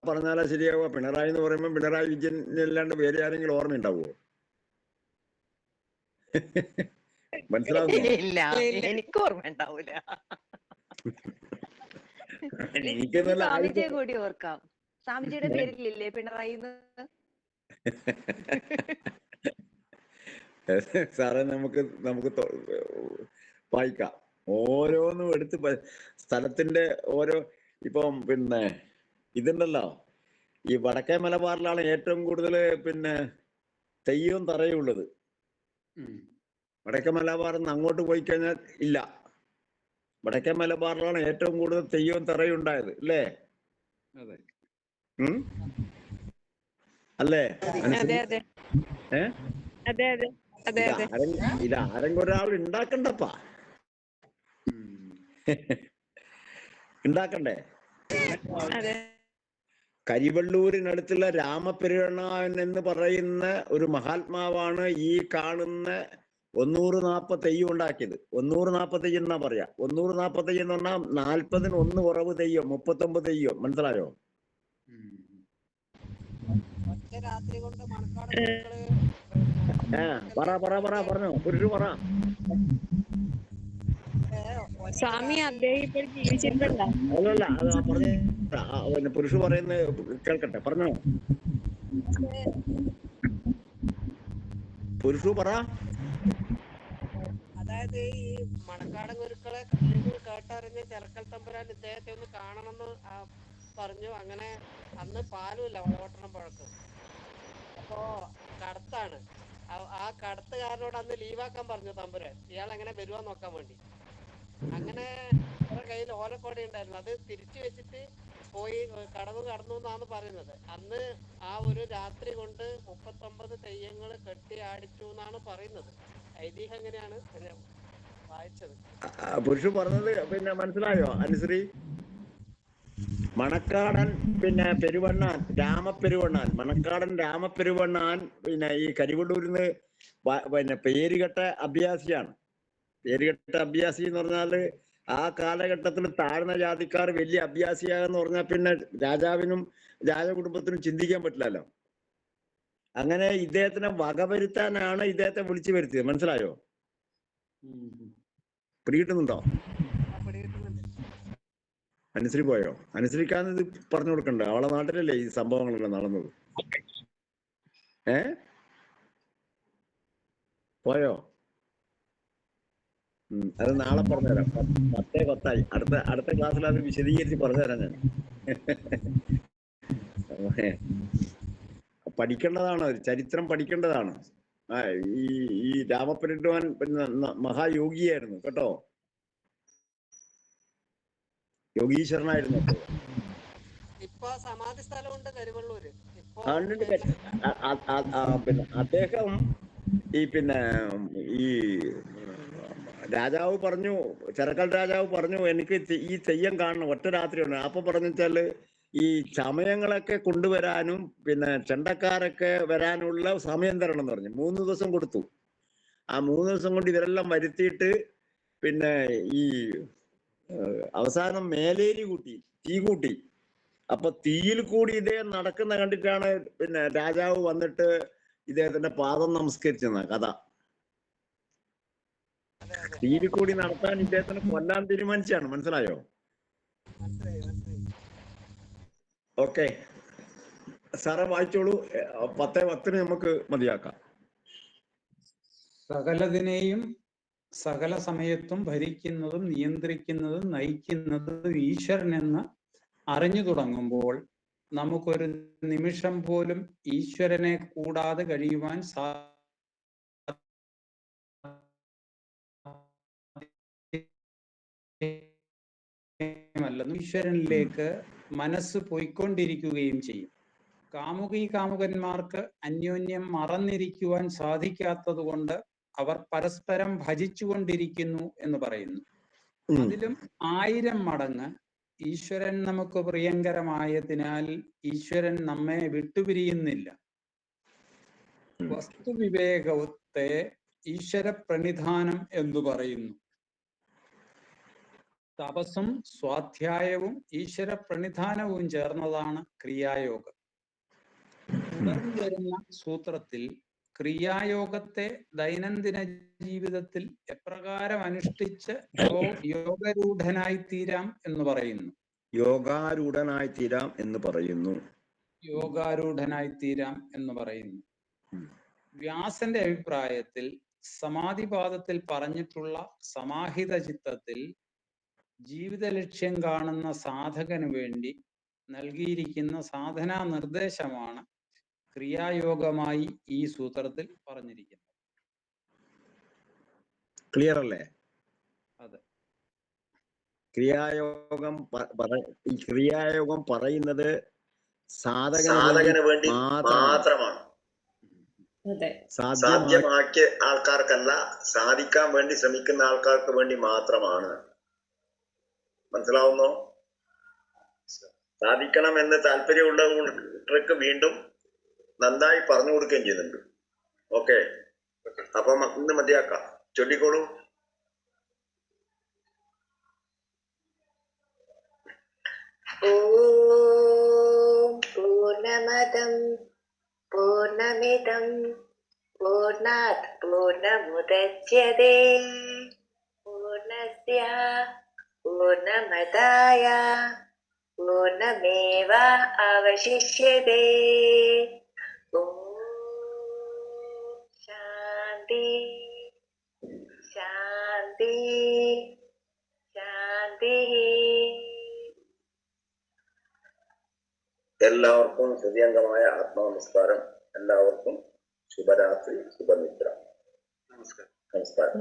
പറഞ്ഞാലാ ശരിയാവുക? പിണറായി എന്ന് പറയുമ്പോൾ പിണറായി വിജയൻ അല്ലാണ്ട് വേറെ ആരെങ്കിലും ഓർമ്മയുണ്ടാവുമോ? മനസ്സിലാവുന്നില്ല? ഇല്ല, എനിക്ക് ഓർമ്മ ഉണ്ടാവൂല. എനിക്ക് നല്ല സ്വാമിജിയെ കൂടി ഓർക്കാം. സ്വാമിജിയുടെ പേരിലില്ലേ പിണറായി? സാറേ, നമുക്ക് വായിക്കാം. ഓരോന്നും എടുത്ത് സ്ഥലത്തിന്റെ ഓരോ ഇപ്പം പിന്നെ ഇതുണ്ടല്ലോ, ഈ വടക്കേ മലബാറിലാണ് ഏറ്റവും കൂടുതൽ പിന്നെ തെയ്യവും തറയും ഉള്ളത്. വടക്കേ മലബാറിൽ നിന്ന് അങ്ങോട്ട് പോയി കഴിഞ്ഞാൽ ഇല്ല. വടക്കേ മലബാറിലാണ് ഏറ്റവും കൂടുതൽ തെയ്യവും തറയും ഉണ്ടായത്, അല്ലേ? ഉം? അല്ലേ അതെ അനുശ്രീ? അതെ ഏ അതെ അതെ അതെ അതെ ഇതാരെങ്കിലും ഒരാൾ ഉണ്ടാക്കണ്ടപ്പാ. ഉം. ഉണ്ടാക്കണ്ടേ? അതെ കരിവള്ളൂരിനടുത്തുള്ള രാമപെരുവണ്ണാൻ എന്ന് പറയുന്ന ഒരു മഹാത്മാവാണ് ഈ കാണുന്ന 140 തെയ്യം ഉണ്ടാക്കിയത്. 140 തെയ്യം എന്നാ പറയാ. 140 തെയ്യം എന്ന് പറഞ്ഞാൽ 40-ന് 1 കുറവ് തെയ്യം, 39 തെയ്യം. മനസ്സിലായോ? ഉം. ഒറ്റ രാത്രി കൊണ്ട് മണക്കാട് ഗുരുക്കള് പറഞ്ഞോ പുരുഷു പറ. ഒറ്റ സ്വാമി രാത്രി അദ്ദേഹം ഇപ്പോൾ ജീവിച്ചിട്ടുണ്ടോ? അല്ലല്ല, അത് പറഞ്ഞ പുരുഷു പറയുന്നത് കേൾക്കട്ടെ. പറഞ്ഞോ പുരുഷു പറ. അതായത് ഈ മണക്കാടൻ ഗുരുക്കളെ ഇത് കേട്ടറിഞ്ഞ് ചെറുക്കൽ തമ്പുരാൻ ഇദ്ദേഹത്തെ ഒന്ന് കാണണമെന്ന് പറഞ്ഞു. അങ്ങനെ അന്ന് പാലുമില്ല, വളവട്ടണം പുഴക്ക്. അപ്പോ കടത്താണ്. ആ കടത്തുകാരനോട് അന്ന് ലീവാക്കാൻ പറഞ്ഞു തമ്പുരാൻ, ഇയാൾ എങ്ങനെ വരുവാൻ നോക്കാൻ വേണ്ടി. അങ്ങനെ അവരുടെ കയ്യിൽ ഓലക്കോടി ഉണ്ടായിരുന്നു, അത് തിരിച്ചു വെച്ചിട്ട് പോയി കടവ് കടന്നു എന്നാണ് പറയുന്നത്. അന്ന് ആ ഒരു രാത്രി കൊണ്ട് 39 തെയ്യങ്ങൾ കെട്ടി ആടിച്ചു എന്നാണ് പറയുന്നത്. ഐതിഹ്യം എങ്ങനെയാണ് വായിച്ചത്. പുരുഷു പറഞ്ഞത് പിന്നെ മനസ്സിലായോ അനുശ്രീ? മണക്കാടൻ പെരുവണ്ണാൻ, രാമപെരുവണ്ണാൻ, മണക്കാടൻ രാമപെരുവണ്ണാൻ ഈ കരിവള്ളൂരിന്ന് പേരുകെട്ട അഭ്യാസിയാണ്. പേരുകെട്ട അഭ്യാസി എന്ന് പറഞ്ഞാല് ആ കാലഘട്ടത്തിൽ താഴ്ന്ന ജാതിക്കാർ വലിയ അഭ്യാസിയാകെന്ന് പറഞ്ഞാൽ പിന്നെ രാജാവിനും രാജകുടുംബത്തിനും ചിന്തിക്കാൻ പറ്റില്ലല്ലോ. അങ്ങനെ ഇദ്ദേഹത്തിനെ വകവരുത്താനാണ് ഇദ്ദേഹത്തെ വിളിച്ചു വരുത്തിയത്. മനസ്സിലായോ? പിടികിട്ടുന്നുണ്ടോ? അനുശ്രീ പോയോ? അനുശ്രീക്കാന്ന് ഇത് പറഞ്ഞു കൊടുക്കണ്ടേ? അവളെ നാട്ടിലല്ലേ ഈ സംഭവങ്ങളെല്ലാം നടന്നത്. പോയോ? അത് നാളെ പറഞ്ഞുതരാം. 10:10 അടുത്ത ക്ലാസ്സിൽ അത് വിശദീകരിച്ച് പറഞ്ഞുതരാം ഞാൻ. പഠിക്കേണ്ടതാണ്, ചരിത്രം പഠിക്കേണ്ടതാണ്. ഈ രാമപെരുവണ്ണാൻ മഹായോഗിയായിരുന്നു കേട്ടോ, യോഗീശ്വരനായിരുന്നു. ഇപ്പൊ സമാധി സ്ഥലമുണ്ട് കരിവള്ളൂര്. അദ്ദേഹം ഈ രാജാവ് പറഞ്ഞു, ചെറുക്കൽ രാജാവ് പറഞ്ഞു, എനിക്ക് ഈ തെയ്യം കാണണം, ഒറ്റ രാത്രിയാണ്. അപ്പൊ പറഞ്ഞു വെച്ചാല് ഈ ചമയങ്ങളൊക്കെ കൊണ്ടുവരാനും ചെണ്ടക്കാരൊക്കെ വരാനുള്ള സമയം തരണം എന്ന് പറഞ്ഞു. 3 ദിവസം കൊടുത്തു. ആ 3 ദിവസം കൊണ്ട് ഇവരെല്ലാം വരുത്തിയിട്ട് ഈ അവസാനം മേലേരി കൂട്ടി, തീ കൂട്ടി. അപ്പൊ തീയിൽ കൂടി ഇദ്ദേഹം നടക്കുന്ന കണ്ടിട്ടാണ് രാജാവ് വന്നിട്ട് ഇദ്ദേഹത്തിന്റെ പാദം നമസ്കരിച്ചെന്ന കഥ. തീയിൽ കൂടി നടത്താൻ ഇദ്ദേഹത്തിന് കൊല്ലാൻ തീരുമാനിച്ചാണ്. മനസ്സിലായോ? ഓക്കെ സാറെ വായിച്ചോളൂ. 10:10 നമുക്ക് മതിയാക്കാം. സകലതിനെയും സകല സമയത്തും ഭരിക്കുന്നതും നിയന്ത്രിക്കുന്നതും നയിക്കുന്നതും ഈശ്വരൻ എന്ന് അറിഞ്ഞു തുടങ്ങുമ്പോൾ നമുക്കൊരു നിമിഷം പോലും ഈശ്വരനെ കൂടാതെ കഴിയുവാൻ സാധ്യമല്ലെന്നും ഈശ്വരനിലേക്ക് മനസ്സ് പോയിക്കൊണ്ടിരിക്കുകയും ചെയ്യും. കാമുകന്മാർക്ക് അന്യോന്യം മറന്നിരിക്കുവാൻ സാധിക്കാത്തത് കൊണ്ട് അവർ പരസ്പരം ഭജിച്ചുകൊണ്ടിരിക്കുന്നു എന്ന് പറയുന്നു. അതിലും 1000 മടങ്ങ് ഈശ്വരൻ നമുക്ക് പ്രിയങ്കരമായതിനാൽ ഈശ്വരൻ നമ്മെ വിട്ടുപിരിയുന്നില്ല. വസ്തുവിവേകത്തെ ഈശ്വര പ്രണിധാനം എന്ന് പറയുന്നു. തപസ്സും സ്വാധ്യായവും ഈശ്വര പ്രണിധാനവും ചേർന്നതാണ് ക്രിയായോഗം. തുടർന്ന് വരുന്ന സൂത്രത്തിൽ ക്രിയായോഗത്തെ ദൈനംദിന ജീവിതത്തിൽ എപ്രകാരം അനുഷ്ഠിച്ച് യോഗരൂഢനായി തീരാം എന്ന് പറയുന്നു. യോഗാരൂഢനായി തീരാം എന്ന് പറയുന്നു. വ്യാസന്റെ അഭിപ്രായത്തിൽ സമാധിപാദത്തിൽ പറഞ്ഞിട്ടുള്ള സമാഹിത ചിത്തത്തിൽ ജീവിത ലക്ഷ്യം കാണുന്ന സാധകന് വേണ്ടി നൽകിയിരിക്കുന്ന സാധനാ നിർദ്ദേശമാണ് ക്രിയായോഗമായി ഈ സൂത്രത്തിൽ പറഞ്ഞിരിക്കുന്നത്. ക്ലിയർ അല്ലേ? അതെ. ക്രിയായോഗം പറയുന്നത് സാധകന് വേണ്ടി മാത്രമാണ്. സാധ്യമാക്കിയ ആൾക്കാർക്കല്ല, സാധിക്കാൻ വേണ്ടി ശ്രമിക്കുന്ന ആൾക്കാർക്ക് വേണ്ടി മാത്രമാണ്. മനസ്സിലാവുന്നോ? സാധിക്കണമെന്ന് താല്പര്യമുള്ളവർക്ക് വീണ്ടും നന്നായി പറഞ്ഞു കൊടുക്കുകയും ചെയ്യുന്നുണ്ട്. ഓക്കെ, അപ്പൊ ഇന്ന് മതിയാക്കാം. ചൊല്ലിക്കോളൂ. ഓം പൂർണ്ണമദം പൂർണ്ണമിദം പൂർണ്ണാത് പൂർണ്ണമുദച്യതേ പൂർണ്ണസ്യ പൂർണ്ണമദായ പൂർണ്ണമേവ അവശിഷ്യതേ. ഓം ശാന്തി ശാന്തി ശാന്തി. എല്ലാവർക്കും ഹൃദയംഗമായ ആത്മനമസ്കാരം. എല്ലാവർക്കും ശുഭരാത്രി, ശുഭനിദ്ര. നമസ്കാരം.